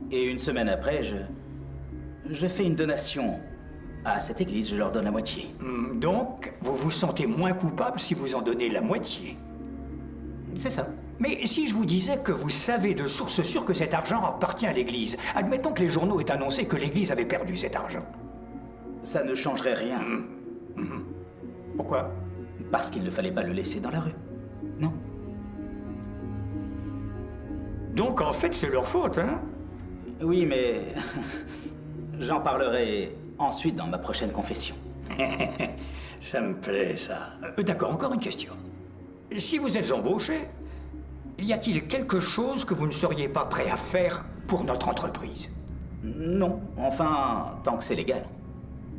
Et une semaine après, je fais une donation à cette église. Je leur donne la moitié.
Donc, vous vous sentez moins coupable si vous en donnez la moitié?
C'est ça.
Mais si je vous disais que vous savez de source sûre que cet argent appartient à l'Église, admettons que les journaux aient annoncé que l'Église avait perdu cet argent.
Ça ne changerait rien.
Pourquoi?
Parce qu'il ne fallait pas le laisser dans la rue. Non.
Donc en fait c'est leur faute, hein?
Oui, mais j'en parlerai ensuite dans ma prochaine confession.
Ça me plaît, ça. D'accord, encore une question. Si vous êtes embauché, y a-t-il quelque chose que vous ne seriez pas prêt à faire pour notre entreprise?
Non, enfin, tant que c'est légal.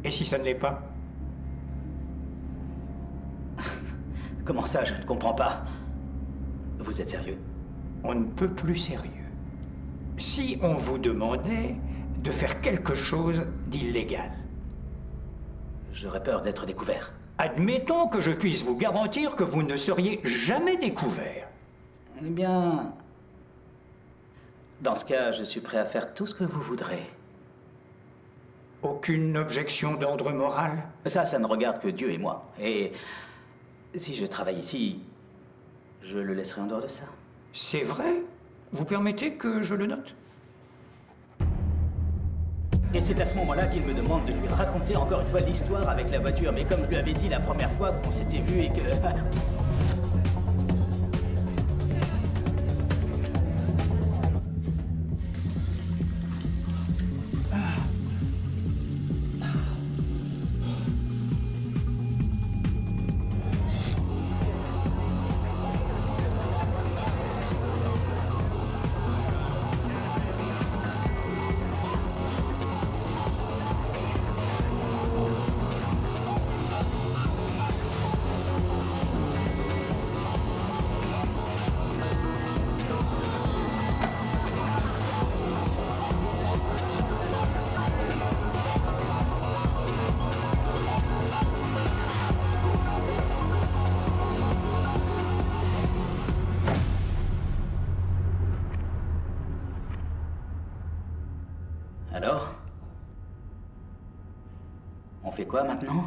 Et si ça ne l'est pas?
Comment ça, je ne comprends pas. Vous êtes sérieux?
On ne peut plus sérieux. Si on vous demandait de faire quelque chose d'illégal.
J'aurais peur d'être découvert.
Admettons que je puisse vous garantir que vous ne seriez jamais découvert.
Eh bien... Dans ce cas, je suis prêt à faire tout ce que vous voudrez.
Aucune objection d'ordre moral?
Ça ne regarde que Dieu et moi. Et si je travaille ici, je le laisserai en dehors de ça.
C'est vrai? Vous permettez que je le note?
Et c'est à ce moment-là qu'il me demande de lui raconter encore une fois l'histoire avec la voiture. Mais comme je lui avais dit la première fois qu'on s'était vu et que... Alors? On fait quoi maintenant?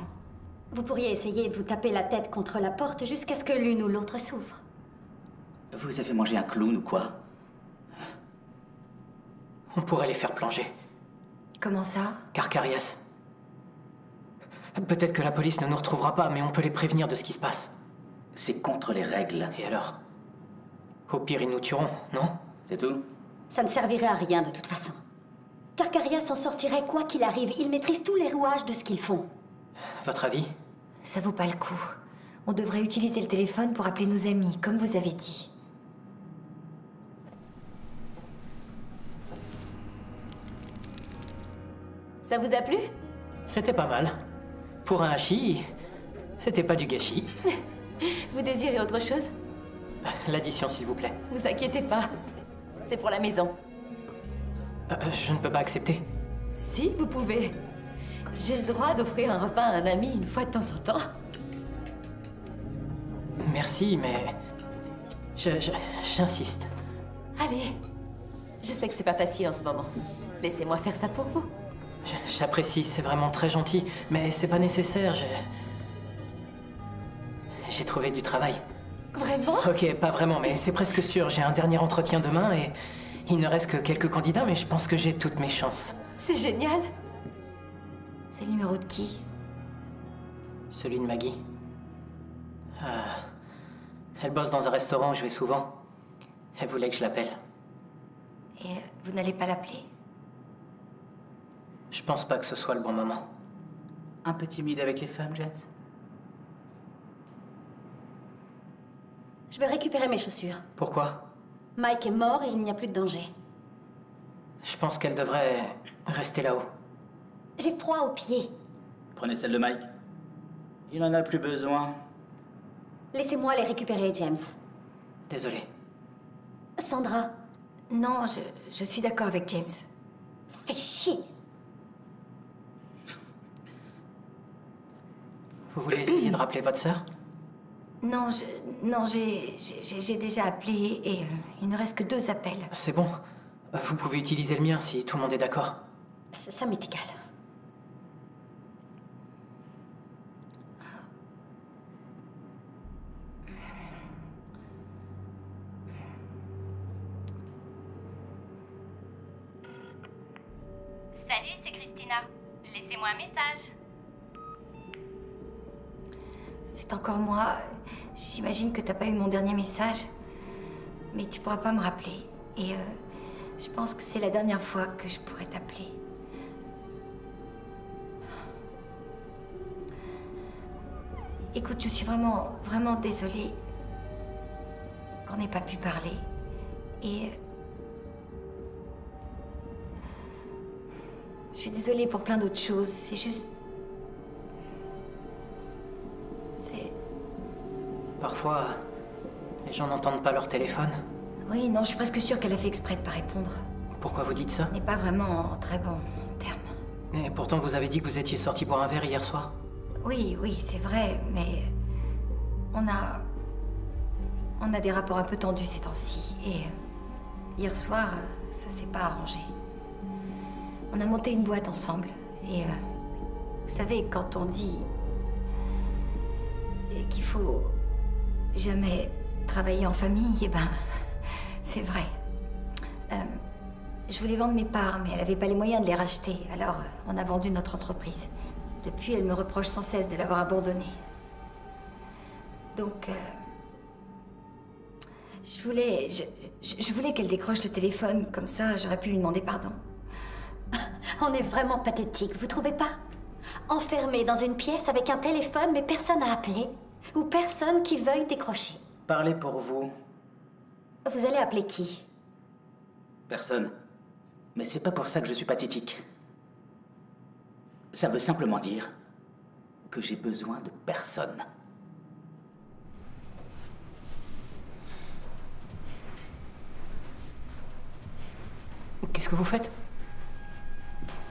Vous pourriez essayer de vous taper la tête contre la porte jusqu'à ce que l'une ou l'autre s'ouvre.
Vous avez mangé un clown ou quoi?
On pourrait les faire plonger.
Comment ça?
Carcarias. Peut-être que la police ne nous retrouvera pas, mais on peut les prévenir de ce qui se passe.
C'est contre les règles.
Et alors? Au pire, ils nous tueront, non?
C'est tout?
Ça ne servirait à rien de toute façon. Carcarias s'en sortirait quoi qu'il arrive. Ils maîtrisent tous les rouages de ce qu'ils font.
Votre avis?
Ça vaut pas le coup. On devrait utiliser le téléphone pour appeler nos amis, comme vous avez dit.
Ça vous a plu?
C'était pas mal. Pour un hachis, c'était pas du gâchis.
Vous désirez autre chose?
L'addition, s'il vous plaît.
Vous inquiétez pas. C'est pour la maison.
Je ne peux pas accepter.
Si, vous pouvez. J'ai le droit d'offrir un repas à un ami une fois de temps en temps.
Merci, mais... J'insiste.
Allez. Je sais que c'est pas facile en ce moment. Laissez-moi faire ça pour vous.
J'apprécie, c'est vraiment très gentil, mais c'est pas nécessaire, j'ai trouvé du travail.
Vraiment?
Ok, pas vraiment, mais c'est presque sûr. J'ai un dernier entretien demain et il ne reste que quelques candidats, mais je pense que j'ai toutes mes chances.
C'est génial.
C'est le numéro de qui?
Celui de Maggie. Elle bosse dans un restaurant où je vais souvent. Elle voulait que je l'appelle.
Et vous n'allez pas l'appeler?
Je pense pas que ce soit le bon moment.
Un peu timide avec les femmes, James?
Je vais récupérer mes chaussures.
Pourquoi?
Mike est mort et il n'y a plus de danger.
Je pense qu'elle devrait rester là-haut.
J'ai froid aux pieds.
Prenez celle de Mike. Il en a plus besoin.
Laissez-moi les récupérer, James.
Désolé.
Sandra.
Non, je suis d'accord avec James.
Fais chier.
Vous voulez essayer de rappeler votre sœur?
Non, j'ai déjà appelé et il ne reste que 2 appels.
C'est bon. Vous pouvez utiliser le mien si tout le monde est d'accord.
Ça m'est égal.
Salut, c'est Christina. Laissez-moi un message.
C'est encore moi. J'imagine que t'as pas eu mon dernier message. Mais tu pourras pas me rappeler. Et je pense que c'est la dernière fois que je pourrais t'appeler. Écoute, je suis vraiment, vraiment désolée qu'on n'ait pas pu parler. Et... je suis désolée pour plein d'autres choses. C'est juste...
Parfois, les gens n'entendent pas leur téléphone.
Oui, non, je suis presque sûre qu'elle a fait exprès de pas répondre.
Pourquoi vous dites ça?
On n'est pas vraiment en très bon terme.
Mais pourtant, vous avez dit que vous étiez sorti pour un verre hier soir.
Oui, c'est vrai, mais... On a des rapports un peu tendus ces temps-ci. Et hier soir, ça s'est pas arrangé. On a monté une boîte ensemble. Et vous savez, quand on dit qu'il faut jamais travailler en famille, eh ben, c'est vrai. Je voulais vendre mes parts, mais elle n'avait pas les moyens de les racheter. Alors, on a vendu notre entreprise. Depuis, elle me reproche sans cesse de l'avoir abandonnée. Donc, je voulais qu'elle décroche le téléphone, comme ça, j'aurais pu lui demander pardon.
On est vraiment pathétique, vous trouvez pas? Enfermé dans une pièce avec un téléphone, mais personne à appeler. Ou personne qui veuille décrocher.
Parlez pour vous.
Vous allez appeler qui?
Personne. Mais c'est pas pour ça que je suis pathétique. Ça veut simplement dire que j'ai besoin de personne.
Qu'est-ce que vous faites?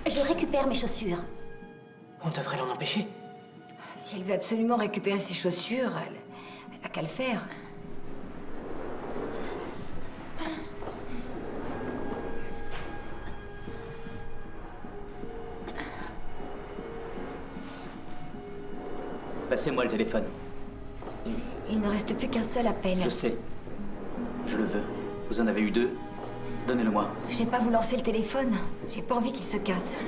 Je récupère mes chaussures.
On devrait l'en empêcher.
Si elle veut absolument récupérer ses chaussures, elle a qu'à le faire.
Passez-moi le téléphone.
Il ne reste plus qu'un seul appel.
Je sais. Je le veux. Vous en avez eu 2. Donnez-le-moi.
Je vais pas vous lancer le téléphone. J'ai pas envie qu'il se casse.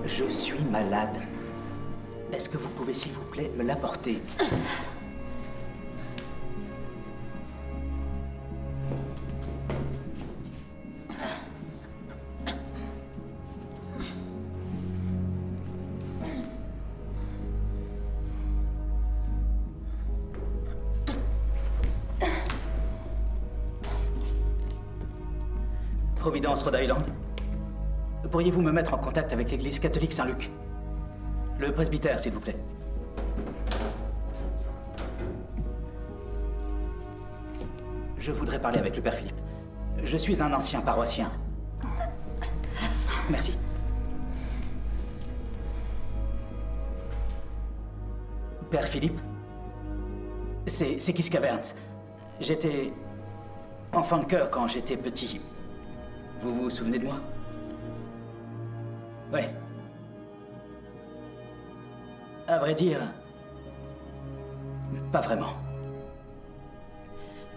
Je suis malade. Est-ce que vous pouvez, s'il vous plaît, me l'apporter? Providence, Rhode Island. Pourriez-vous me mettre en contact avec l'église catholique Saint-Luc? Le presbytère, s'il vous plaît. Je voudrais parler avec le père Philippe. Je suis un ancien paroissien. Merci. Père Philippe? C'est Kiss Caverns. J'étais enfant de cœur quand j'étais petit. Vous vous souvenez de moi? Ouais. À vrai dire, pas vraiment.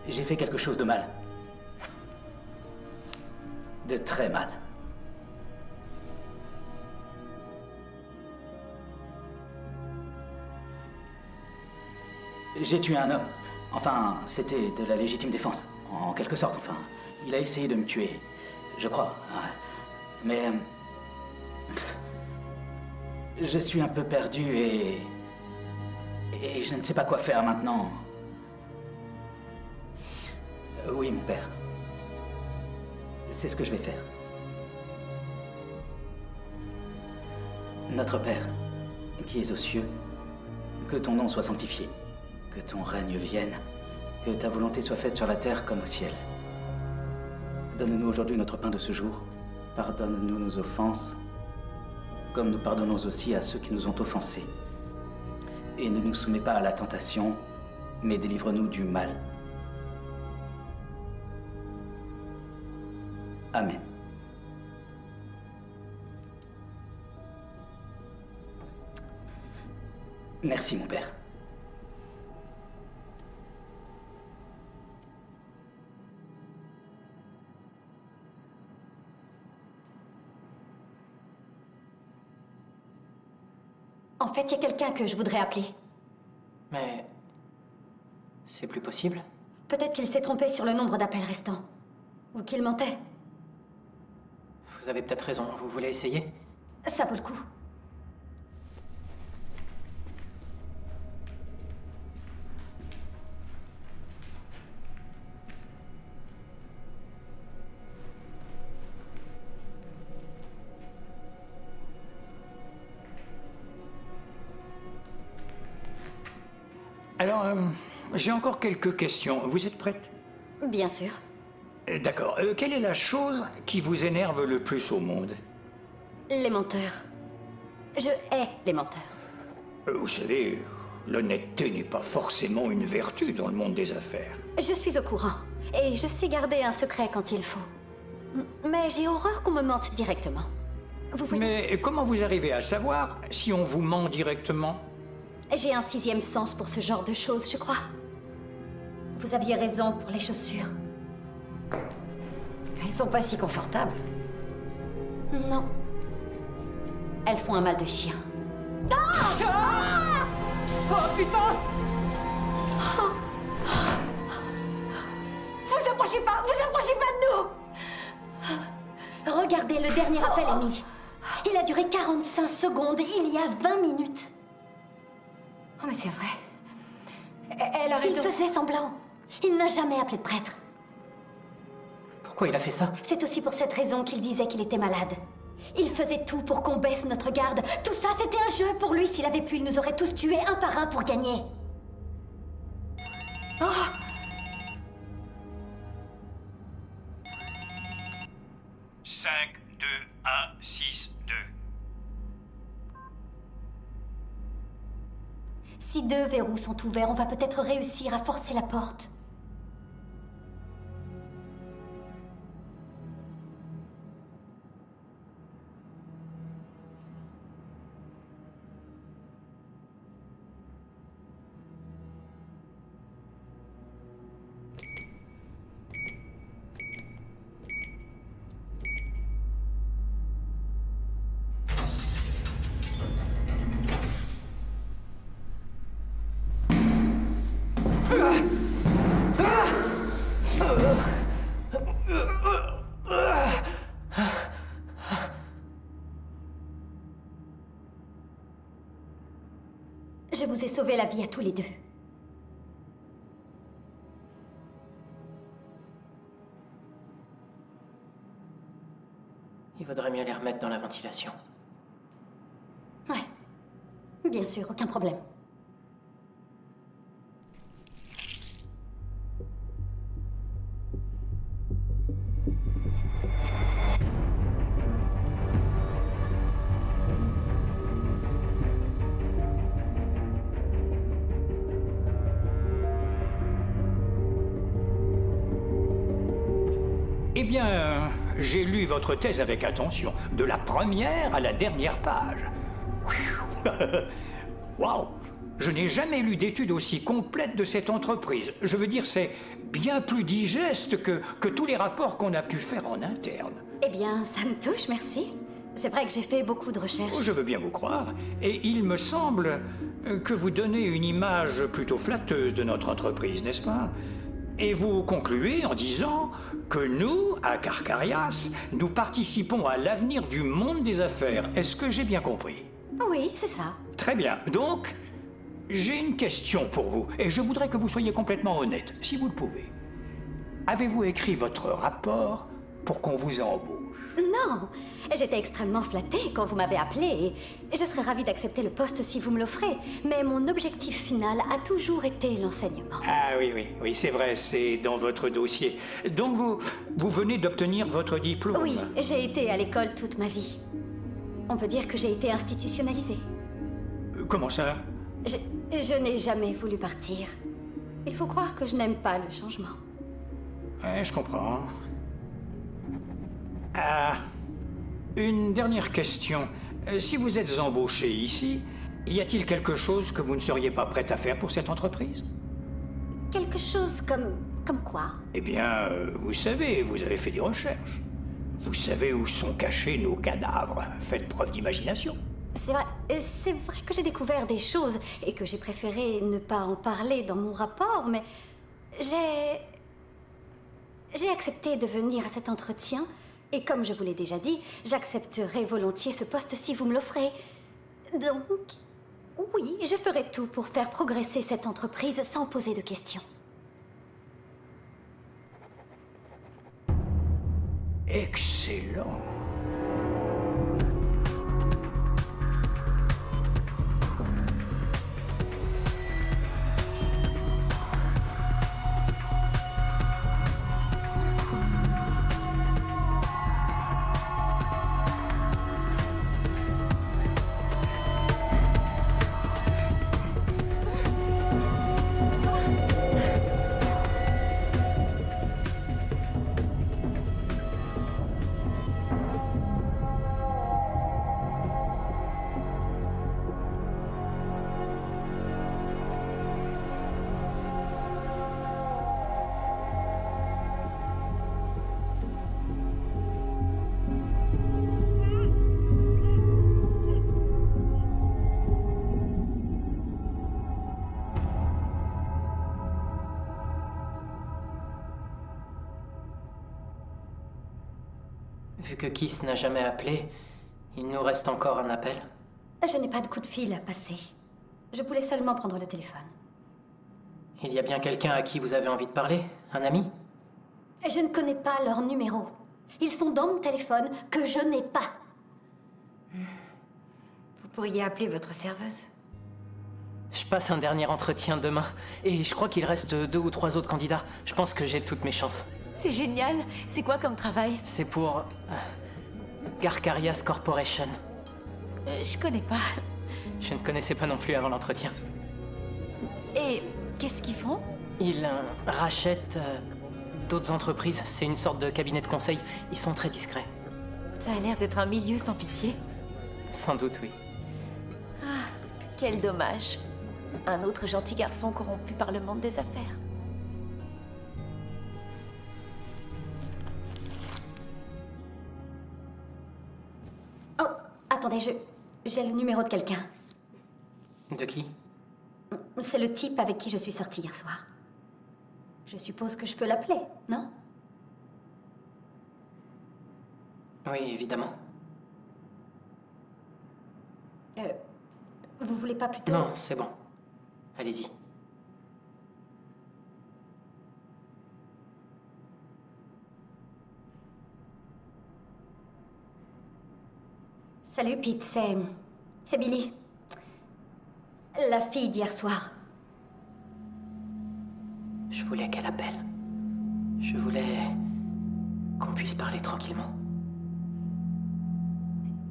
J'ai fait quelque chose de mal. De très mal. J'ai tué un homme. Enfin, c'était de la légitime défense. En quelque sorte, enfin. Il a essayé de me tuer. Je crois. Mais... je suis un peu perdu et je ne sais pas quoi faire maintenant. Oui, mon père. C'est ce que je vais faire. Notre Père, qui es aux cieux, que ton nom soit sanctifié, que ton règne vienne, que ta volonté soit faite sur la terre comme au ciel. Donne-nous aujourd'hui notre pain de ce jour. Pardonne-nous nos offenses, comme nous pardonnons aussi à ceux qui nous ont offensés. Et ne nous soumets pas à la tentation, mais délivre-nous du mal. Amen. Merci, mon père.
En fait, il y a quelqu'un que je voudrais appeler.
Mais... c'est plus possible?
Peut-être qu'il s'est trompé sur le nombre d'appels restants. Ou qu'il mentait.
Vous avez peut-être raison. Vous voulez essayer?
Ça vaut le coup.
Alors, j'ai encore quelques questions. Vous êtes prête?
Bien sûr.
D'accord. Quelle est la chose qui vous énerve le plus au monde?
Les menteurs. Je hais les menteurs.
Vous savez, l'honnêteté n'est pas forcément une vertu dans le monde des affaires.
Je suis au courant. Et je sais garder un secret quand il faut. Mais j'ai horreur qu'on me mente directement. Vous voyez?
Mais comment vous arrivez à savoir si on vous ment directement?
J'ai un 6e sens pour ce genre de choses, je crois. Vous aviez raison pour les chaussures.
Elles sont pas si confortables.
Non. Elles font un mal de chien.
Oh putain!
Vous approchez pas de nous!
Regardez, le dernier appel est mis. Il a duré 45 secondes, il y a 20 minutes.
Oh, mais c'est vrai. Elle a raison.
Il faisait semblant. Il n'a jamais appelé de prêtre.
Pourquoi il a fait ça?
C'est aussi pour cette raison qu'il disait qu'il était malade. Il faisait tout pour qu'on baisse notre garde. Tout ça, c'était un jeu pour lui. S'il avait pu, il nous aurait tous tués un par un pour gagner.
Oh!
5, 2, 1, 6, 2.
Si 2 verrous sont ouverts, on va peut-être réussir à forcer la porte. Je vous ai sauvé la vie à tous les deux.
Il vaudrait mieux les remettre dans la ventilation.
Ouais. Bien sûr, aucun problème.
Eh bien, j'ai lu votre thèse avec attention, de la première à la dernière page. Waouh! Je n'ai jamais lu d'étude aussi complète de cette entreprise. Je veux dire, c'est bien plus digeste que tous les rapports qu'on a pu faire en interne.
Eh bien, ça me touche, merci. C'est vrai que j'ai fait beaucoup de recherches.
Je veux bien vous croire. Et il me semble que vous donnez une image plutôt flatteuse de notre entreprise, n'est-ce pas? Et vous concluez en disant que nous, à Carcarias, nous participons à l'avenir du monde des affaires. Est-ce que j'ai bien compris?
Oui, c'est ça.
Très bien. Donc, j'ai une question pour vous, et je voudrais que vous soyez complètement honnête, si vous le pouvez. Avez-vous écrit votre rapport pour qu'on vous embauche?
Non, j'étais extrêmement flattée quand vous m'avez appelée et je serais ravie d'accepter le poste si vous me l'offrez. Mais mon objectif final a toujours été l'enseignement.
Ah oui, c'est vrai, c'est dans votre dossier. Donc vous venez d'obtenir votre diplôme?
Oui, j'ai été à l'école toute ma vie. On peut dire que j'ai été institutionnalisée.
Comment ça?
Je n'ai jamais voulu partir. Il faut croire que je n'aime pas le changement.
Ouais, je comprends. Une dernière question. Si vous êtes embauché ici, y a-t-il quelque chose que vous ne seriez pas prête à faire pour cette entreprise?
Quelque chose comme quoi?
Eh bien, vous savez, vous avez fait des recherches. Vous savez où sont cachés nos cadavres. Faites preuve d'imagination.
C'est vrai que j'ai découvert des choses et que j'ai préféré ne pas en parler dans mon rapport, mais j'ai accepté de venir à cet entretien. Et comme je vous l'ai déjà dit, j'accepterai volontiers ce poste si vous me l'offrez. Donc, oui, je ferai tout pour faire progresser cette entreprise sans poser de questions.
Excellent.
Vu que Kiss n'a jamais appelé, il nous reste encore un appel.
Je n'ai pas de coup de fil à passer. Je voulais seulement prendre le téléphone.
Il y a bien quelqu'un à qui vous avez envie de parler? Un ami?
Je ne connais pas leur numéro. Ils sont dans mon téléphone que je n'ai pas.
Vous pourriez appeler votre serveuse.
Je passe un dernier entretien demain, et je crois qu'il reste 2 ou 3 autres candidats. Je pense que j'ai toutes mes chances.
C'est génial. C'est quoi comme travail?
C'est pour... Carcarias Corporation.
Je connais pas.
Je ne connaissais pas non plus avant l'entretien.
Et qu'est-ce qu'ils font?
Ils rachètent d'autres entreprises. C'est une sorte de cabinet de conseil. Ils sont très discrets.
Ça a l'air d'être un milieu sans pitié.
Sans doute, oui.
Ah, quel dommage. Un autre gentil garçon corrompu par le monde des affaires.
Oh, attendez, j'ai le numéro de quelqu'un.
De qui?
C'est le type avec qui je suis sortie hier soir. Je suppose que je peux l'appeler, non?
Oui, évidemment.
Vous voulez pas plutôt...
Non, c'est bon. Allez-y.
Salut Pete, c'est Billy. La fille d'hier soir.
Je voulais qu'elle appelle. Je voulais qu'on puisse parler tranquillement.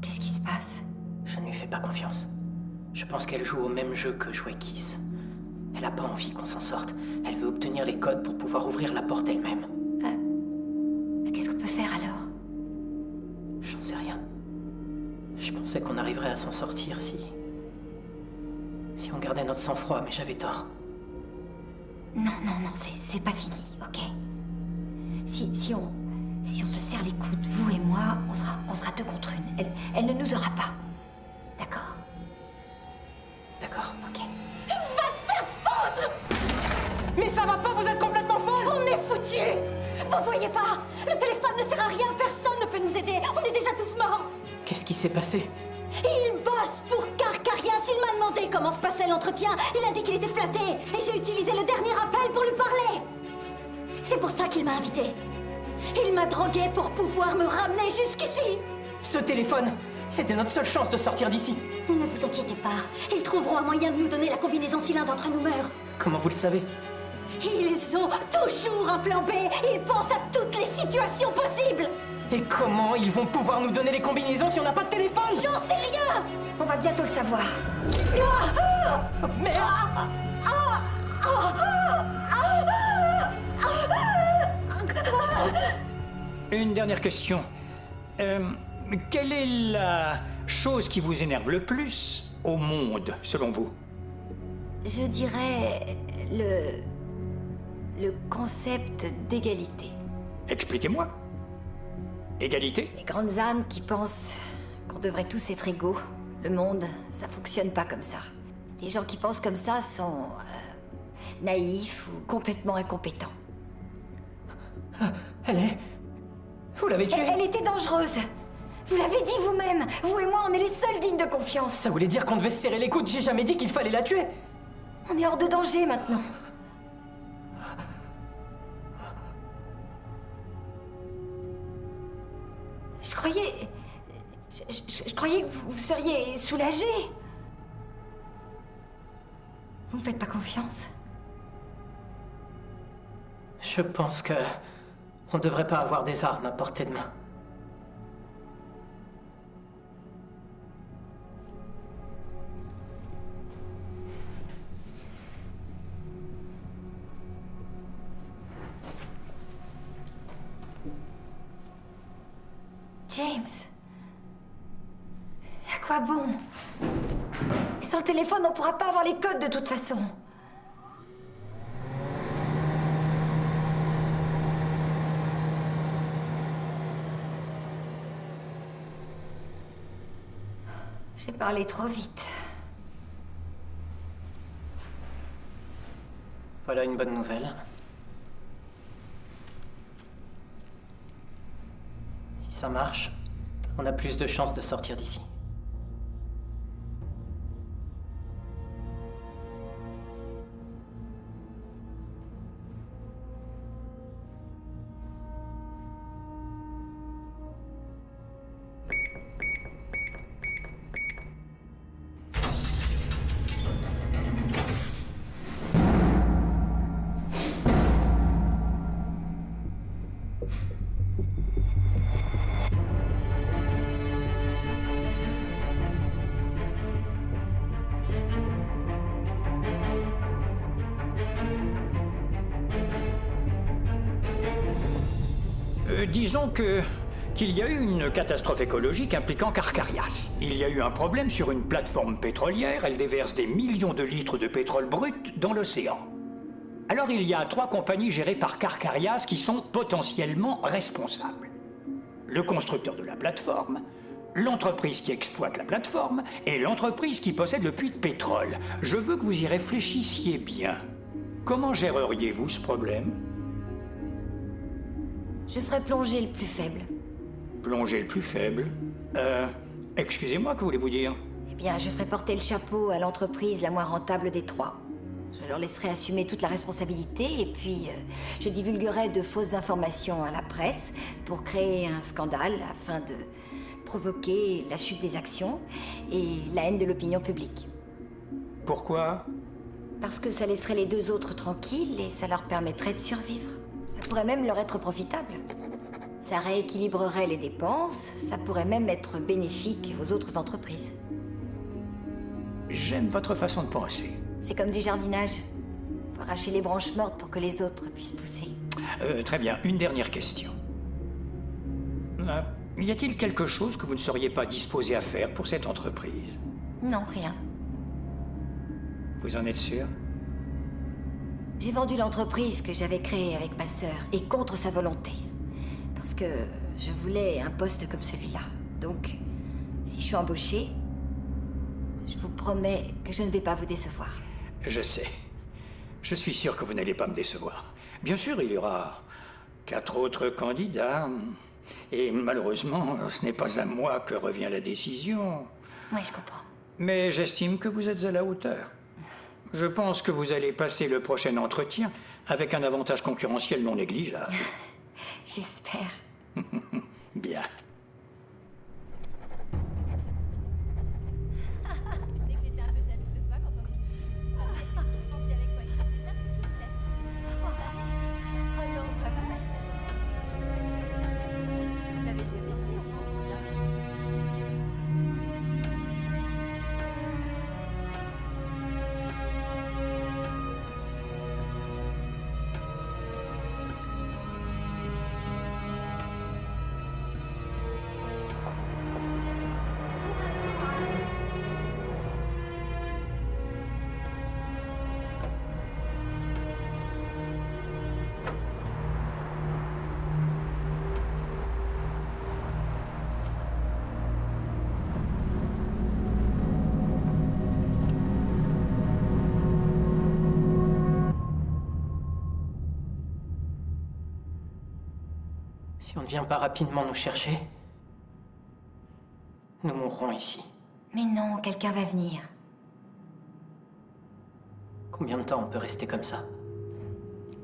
Qu'est-ce qui se passe?
Je ne lui fais pas confiance. Je pense qu'elle joue au même jeu que jouait Kiss. Elle n'a pas envie qu'on s'en sorte. Elle veut obtenir les codes pour pouvoir ouvrir la porte elle-même.
Qu'est-ce qu'on peut faire alors?
J'en sais rien. Je pensais qu'on arriverait à s'en sortir si on gardait notre sang-froid, mais j'avais tort.
Non, c'est pas fini, ok? Si on se serre les coudes, vous et moi, on sera deux contre une. Elle ne nous aura pas. D'accord?
D'accord.
Ok.
Va te faire foutre!
Mais ça va pas, vous êtes complètement folle!
On est foutus! Vous voyez pas? Le téléphone ne sert à rien, personne ne peut nous aider. On est déjà tous morts.
Qu'est-ce qui s'est passé?
Il bosse pour Carcarias. Il m'a demandé comment se passait l'entretien. Il a dit qu'il était flatté. Et j'ai utilisé le dernier appel pour lui parler. C'est pour ça qu'il m'a invité. Il m'a drogué pour pouvoir me ramener jusqu'ici.
Ce téléphone, c'était notre seule chance de sortir d'ici.
Ne vous inquiétez pas. Ils trouveront un moyen de nous donner la combinaison si l'un d'entre nous meurt.
Comment vous le savez?
Ils ont toujours un plan B. Ils pensent à toutes les situations possibles.
Et comment ils vont pouvoir nous donner les combinaisons si on n'a pas de téléphone?
J'en sais rien.
On va bientôt le savoir.
Mais...
Une dernière question. Quelle est la chose qui vous énerve le plus au monde, selon vous?
Je dirais le concept d'égalité.
Expliquez-moi. Égalité?
Les grandes âmes qui pensent qu'on devrait tous être égaux. Le monde, ça fonctionne pas comme ça. Les gens qui pensent comme ça sont naïfs ou complètement incompétents.
Elle est... Vous l'avez tuée?
Elle était dangereuse. Vous l'avez dit vous-même. Vous et moi, on est les seuls dignes de confiance.
Ça voulait dire qu'on devait se serrer les coudes. J'ai jamais dit qu'il fallait la tuer.
On est hors de danger maintenant. Je croyais que vous seriez soulagé. Vous me faites pas confiance?
Je pense que... on devrait pas avoir des armes à portée de main.
James. À quoi bon? Sans le téléphone, on pourra pas avoir les codes de toute façon. J'ai parlé trop vite.
Voilà une bonne nouvelle. Si ça marche, on a plus de chances de sortir d'ici.
Disons qu'il y a eu une catastrophe écologique impliquant Carcarias. Il y a eu un problème sur une plateforme pétrolière, elle déverse des millions de litres de pétrole brut dans l'océan. Alors il y a 3 compagnies gérées par Carcarias qui sont potentiellement responsables. Le constructeur de la plateforme, l'entreprise qui exploite la plateforme et l'entreprise qui possède le puits de pétrole. Je veux que vous y réfléchissiez bien. Comment géreriez-vous ce problème?
Je ferai plonger le plus faible.
Plonger le plus faible? Excusez-moi, que voulez-vous dire?
Eh bien, je ferai porter le chapeau à l'entreprise la moins rentable des trois. Je leur laisserai assumer toute la responsabilité et puis je divulguerai de fausses informations à la presse pour créer un scandale afin de provoquer la chute des actions et la haine de l'opinion publique.
Pourquoi?
Parce que ça laisserait les deux autres tranquilles et ça leur permettrait de survivre. Ça pourrait même leur être profitable. Ça rééquilibrerait les dépenses, ça pourrait même être bénéfique aux autres entreprises.
J'aime votre façon de penser.
C'est comme du jardinage. Faut arracher les branches mortes pour que les autres puissent pousser.
Très bien, une dernière question. Y a-t-il quelque chose que vous ne seriez pas disposé à faire pour cette entreprise?
Non, rien.
Vous en êtes sûr?
J'ai vendu l'entreprise que j'avais créée avec ma sœur, et contre sa volonté. Parce que je voulais un poste comme celui-là. Donc, si je suis embauchée, je vous promets que je ne vais pas vous décevoir.
Je sais. Je suis sûr que vous n'allez pas me décevoir. Bien sûr, il y aura 4 autres candidats. Et malheureusement, ce n'est pas à moi que revient la décision.
Oui, je comprends.
Mais j'estime que vous êtes à la hauteur. Je pense que vous allez passer le prochain entretien avec un avantage concurrentiel non négligeable.
J'espère.
Bien.
Si on ne vient pas rapidement nous chercher, nous mourrons ici.
Mais non, quelqu'un va venir.
Combien de temps on peut rester comme ça?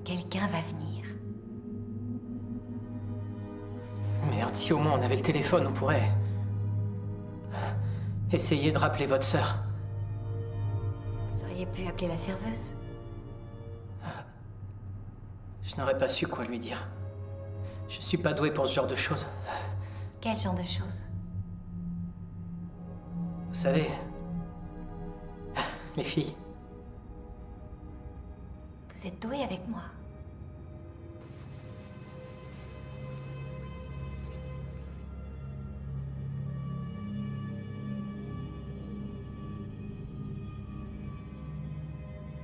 Quelqu'un va venir.
Merde, si au moins on avait le téléphone, on pourrait... essayer de rappeler votre sœur.
Vous auriez pu appeler la serveuse.
Je n'aurais pas su quoi lui dire. Je suis pas doué pour ce genre de choses.
Quel genre de choses?
Vous savez... les filles.
Vous êtes doué avec moi.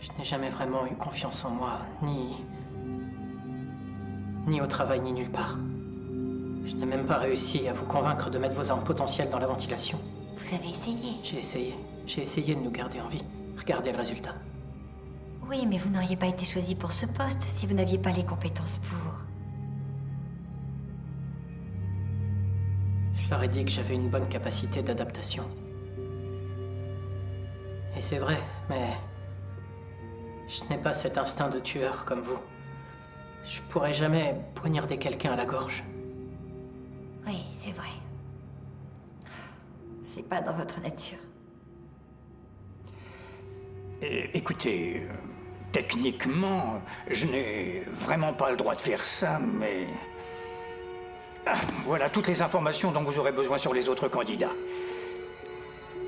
Je n'ai jamais vraiment eu confiance en moi, ni au travail, ni nulle part. Je n'ai même pas réussi à vous convaincre de mettre vos armes potentielles dans la ventilation.
Vous avez essayé?
J'ai essayé. J'ai essayé de nous garder en vie. Regardez le résultat.
Oui, mais vous n'auriez pas été choisi pour ce poste si vous n'aviez pas les compétences pour.
Je leur ai dit que j'avais une bonne capacité d'adaptation. Et c'est vrai, mais... je n'ai pas cet instinct de tueur comme vous. Je pourrais jamais poignarder quelqu'un à la gorge.
Oui, c'est vrai. C'est pas dans votre nature.
Écoutez, techniquement, je n'ai vraiment pas le droit de faire ça, mais... voilà toutes les informations dont vous aurez besoin sur les autres candidats.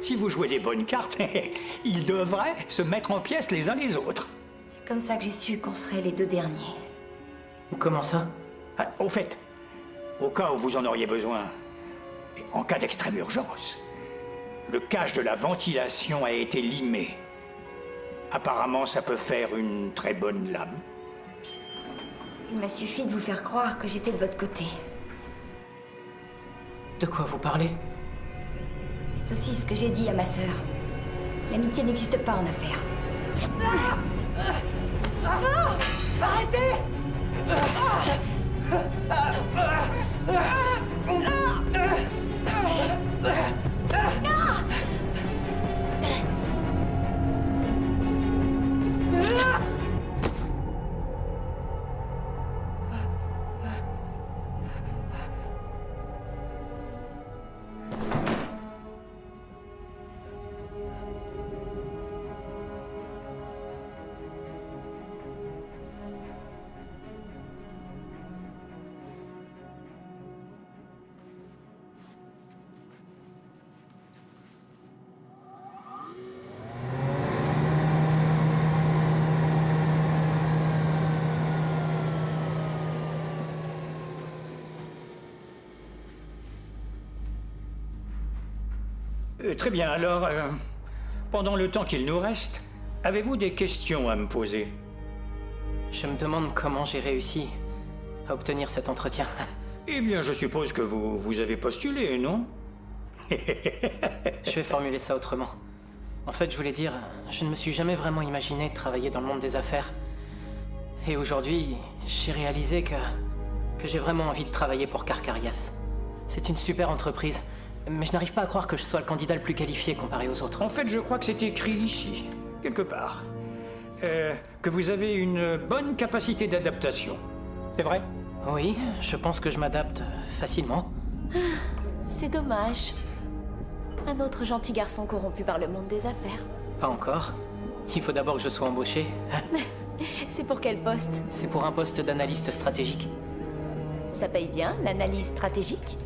Si vous jouez les bonnes cartes, ils devraient se mettre en pièces les uns les autres.
C'est comme ça que j'ai su qu'on serait les deux derniers.
Comment ça?
Au fait, au cas où vous en auriez besoin, et en cas d'extrême urgence, le cache de la ventilation a été limé. Apparemment, ça peut faire une très bonne lame.
Il m'a suffi de vous faire croire que j'étais de votre côté.
De quoi vous parlez?
C'est aussi ce que j'ai dit à ma sœur. L'amitié n'existe pas en affaires.
Arrêtez!
Très bien, alors, pendant le temps qu'il nous reste, avez-vous des questions à me poser?
Je me demande comment j'ai réussi à obtenir cet entretien.
Eh bien, je suppose que vous avez postulé, non?
Je vais formuler ça autrement. En fait, je voulais dire, je ne me suis jamais vraiment imaginé travailler dans le monde des affaires. Et aujourd'hui, j'ai réalisé que j'ai vraiment envie de travailler pour Carcarias. C'est une super entreprise. Mais je n'arrive pas à croire que je sois le candidat le plus qualifié comparé aux autres.
En fait, je crois que c'est écrit ici, quelque part. Que vous avez une bonne capacité d'adaptation. C'est vrai?
Oui, je pense que je m'adapte facilement.
C'est dommage. Un autre gentil garçon corrompu par le monde des affaires.
Pas encore. Il faut d'abord que je sois embauché.
C'est pour quel poste?
C'est pour un poste d'analyste stratégique.
Ça paye bien, l'analyse stratégique?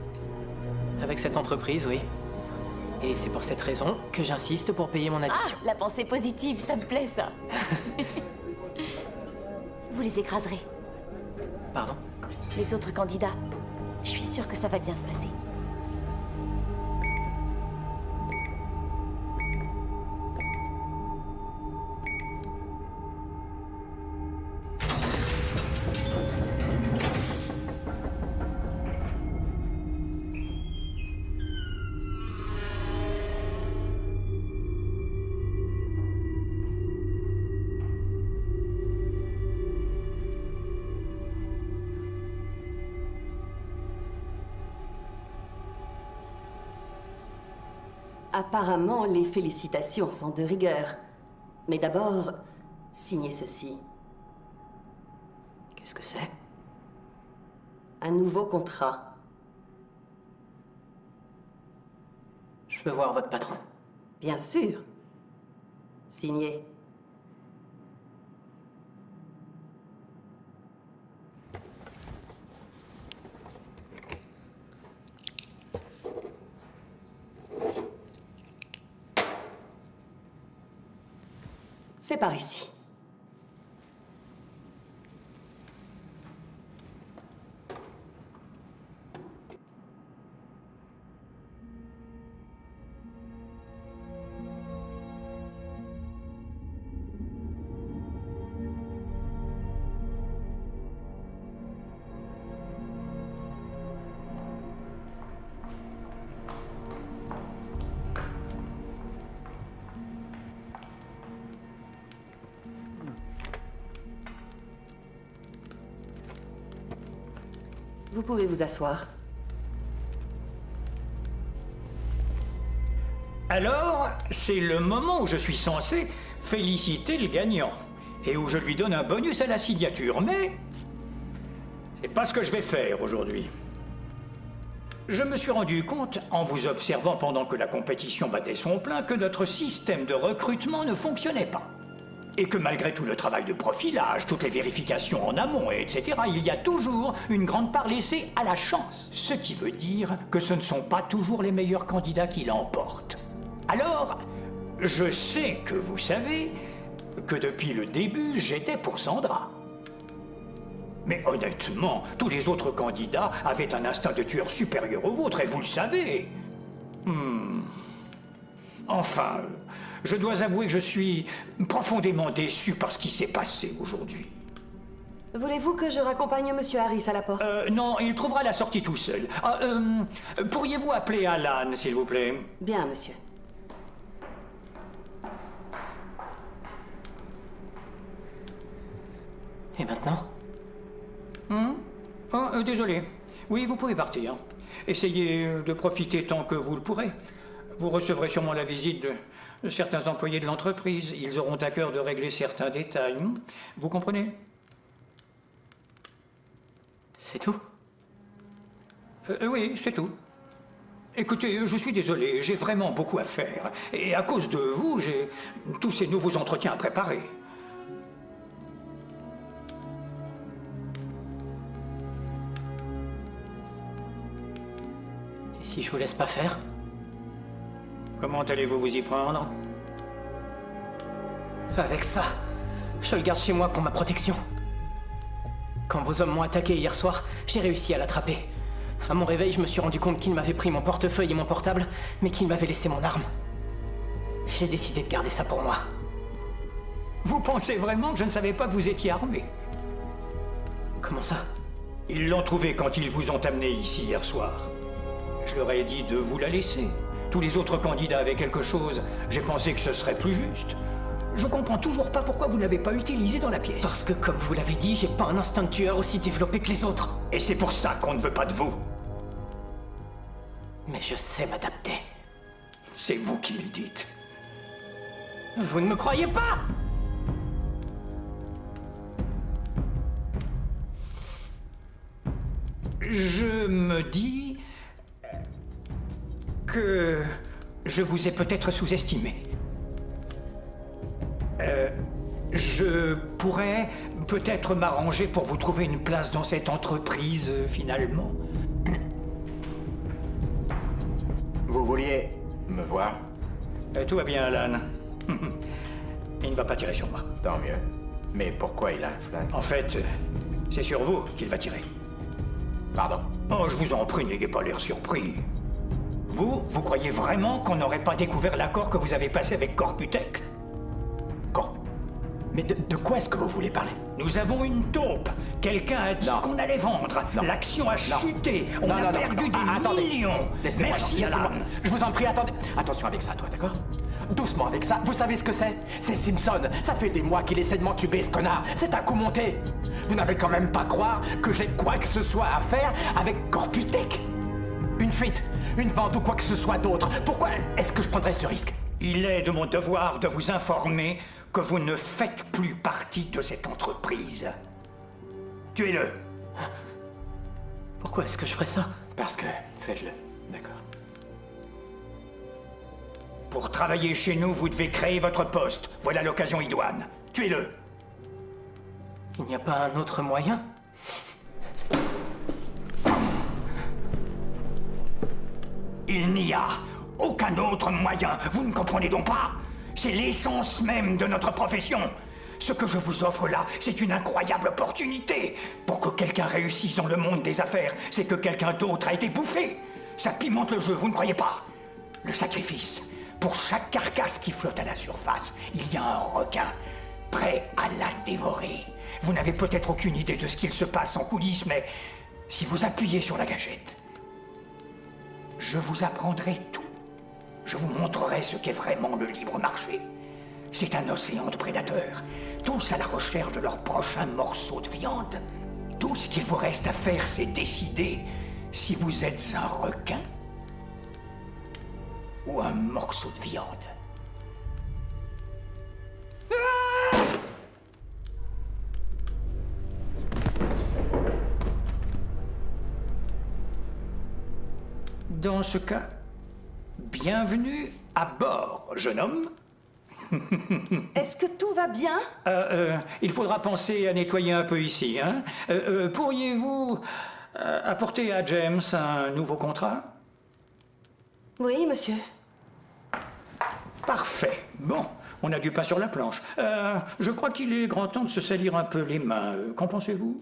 Avec cette entreprise, oui. Et c'est pour cette raison que j'insiste pour payer mon addition.
Ah, la pensée positive, ça me plaît, ça. Vous les écraserez.
Pardon?
Les autres candidats. Je suis sûre que ça va bien se passer.
Apparemment, les félicitations sont de rigueur. Mais d'abord, signez ceci.
Qu'est-ce que c'est?
Un nouveau contrat.
Je peux voir votre patron.
Bien sûr. Signez. C'est par ici. Vous pouvez vous asseoir.
Alors, c'est le moment où je suis censé féliciter le gagnant. Et où je lui donne un bonus à la signature. Mais c'est pas ce que je vais faire aujourd'hui. Je me suis rendu compte, en vous observant pendant que la compétition battait son plein, que notre système de recrutement ne fonctionnait pas. Et que malgré tout le travail de profilage, toutes les vérifications en amont, etc., il y a toujours une grande part laissée à la chance. Ce qui veut dire que ce ne sont pas toujours les meilleurs candidats qui l'emportent. Alors, je sais que vous savez que depuis le début, j'étais pour Sandra. Mais honnêtement, tous les autres candidats avaient un instinct de tueur supérieur au vôtre, et vous le savez. Enfin, je dois avouer que je suis profondément déçu par ce qui s'est passé aujourd'hui.
Voulez-vous que je raccompagne Monsieur Harris à la porte?
Non, il trouvera la sortie tout seul. Pourriez-vous appeler Alan, s'il vous plaît?
Bien, monsieur.
Et maintenant?
Désolé. Oui, vous pouvez partir. Essayez de profiter tant que vous le pourrez. Vous recevrez sûrement la visite de certains employés de l'entreprise. Ils auront à cœur de régler certains détails. Vous comprenez?
C'est tout?
Oui, c'est tout. Écoutez, je suis désolé, j'ai vraiment beaucoup à faire. Et à cause de vous, j'ai tous ces nouveaux entretiens à préparer.
Et si je vous laisse pas faire?
Comment allez-vous vous y prendre?
Avec ça, je le garde chez moi pour ma protection. Quand vos hommes m'ont attaqué hier soir, j'ai réussi à l'attraper. À mon réveil, je me suis rendu compte qu'il m'avait pris mon portefeuille et mon portable, mais qu'il m'avait laissé mon arme. J'ai décidé de garder ça pour moi.
Vous pensez vraiment que je ne savais pas que vous étiez armé?
Comment ça?
Ils l'ont trouvé quand ils vous ont amené ici hier soir. Je leur ai dit de vous la laisser. Tous les autres candidats avaient quelque chose. J'ai pensé que ce serait plus juste. Je comprends toujours pas pourquoi vous ne l'avez pas utilisé dans la pièce.
Parce que, comme vous l'avez dit, j'ai pas un instinct de tueur aussi développé que les autres.
Et c'est pour ça qu'on ne veut pas de vous.
Mais je sais m'adapter.
C'est vous qui le dites.
Vous ne me croyez pas?
Je me dis que je vous ai peut-être sous-estimé. Je pourrais peut-être m'arranger pour vous trouver une place dans cette entreprise, finalement.
Vous vouliez me voir?
Tout va bien, Alan. Il ne va pas tirer sur moi.
Tant mieux. Mais pourquoi il a un flingue?
En fait, c'est sur vous qu'il va tirer.
Pardon?
Oh, je vous en prie, n'ayez pas l'air surpris. Vous croyez vraiment qu'on n'aurait pas découvert l'accord que vous avez passé avec Corputech?
Mais de quoi est-ce que vous voulez parler?
Nous avons une taupe. Quelqu'un a dit qu'on allait vendre. L'action a chuté. On a perdu des millions. Merci, Alan.
Je vous en prie, attendez. Attention avec ça, toi, d'accord? Doucement avec ça. Vous savez ce que c'est? C'est Simpson. Ça fait des mois qu'il essaie de m'entuber, ce connard. C'est un coup monté. Vous n'avez quand même pas croire que j'ai quoi que ce soit à faire avec Corputech? Une fuite, une vente ou quoi que ce soit d'autre. Pourquoi est-ce que je prendrais ce risque?
Il est de mon devoir de vous informer que vous ne faites plus partie de cette entreprise. Tuez-le.
Pourquoi est-ce que je ferais ça?
Parce que... faites-le. D'accord.
Pour travailler chez nous, vous devez créer votre poste. Voilà l'occasion idoine. Tuez-le.
Il n'y a pas un autre moyen?
Il n'y a aucun autre moyen. Vous ne comprenez donc pas? C'est l'essence même de notre profession. Ce que je vous offre là, c'est une incroyable opportunité. Pour que quelqu'un réussisse dans le monde des affaires, c'est que quelqu'un d'autre a été bouffé. Ça pimente le jeu, vous ne croyez pas? Le sacrifice. Pour chaque carcasse qui flotte à la surface, il y a un requin, prêt à la dévorer. Vous n'avez peut-être aucune idée de ce qu'il se passe en coulisses, mais si vous appuyez sur la gâchette, je vous apprendrai tout. Je vous montrerai ce qu'est vraiment le libre marché. C'est un océan de prédateurs, tous à la recherche de leur prochain morceau de viande. Tout ce qu'il vous reste à faire, c'est décider si vous êtes un requin ou un morceau de viande. Dans ce cas, bienvenue à bord, jeune homme.
Est-ce que tout va bien?
Il faudra penser à nettoyer un peu ici, hein. Pourriez-vous apporter à James un nouveau contrat?
Oui, monsieur.
Parfait. Bon, on a du pain sur la planche. Je crois qu'il est grand temps de se salir un peu les mains. Qu'en pensez-vous?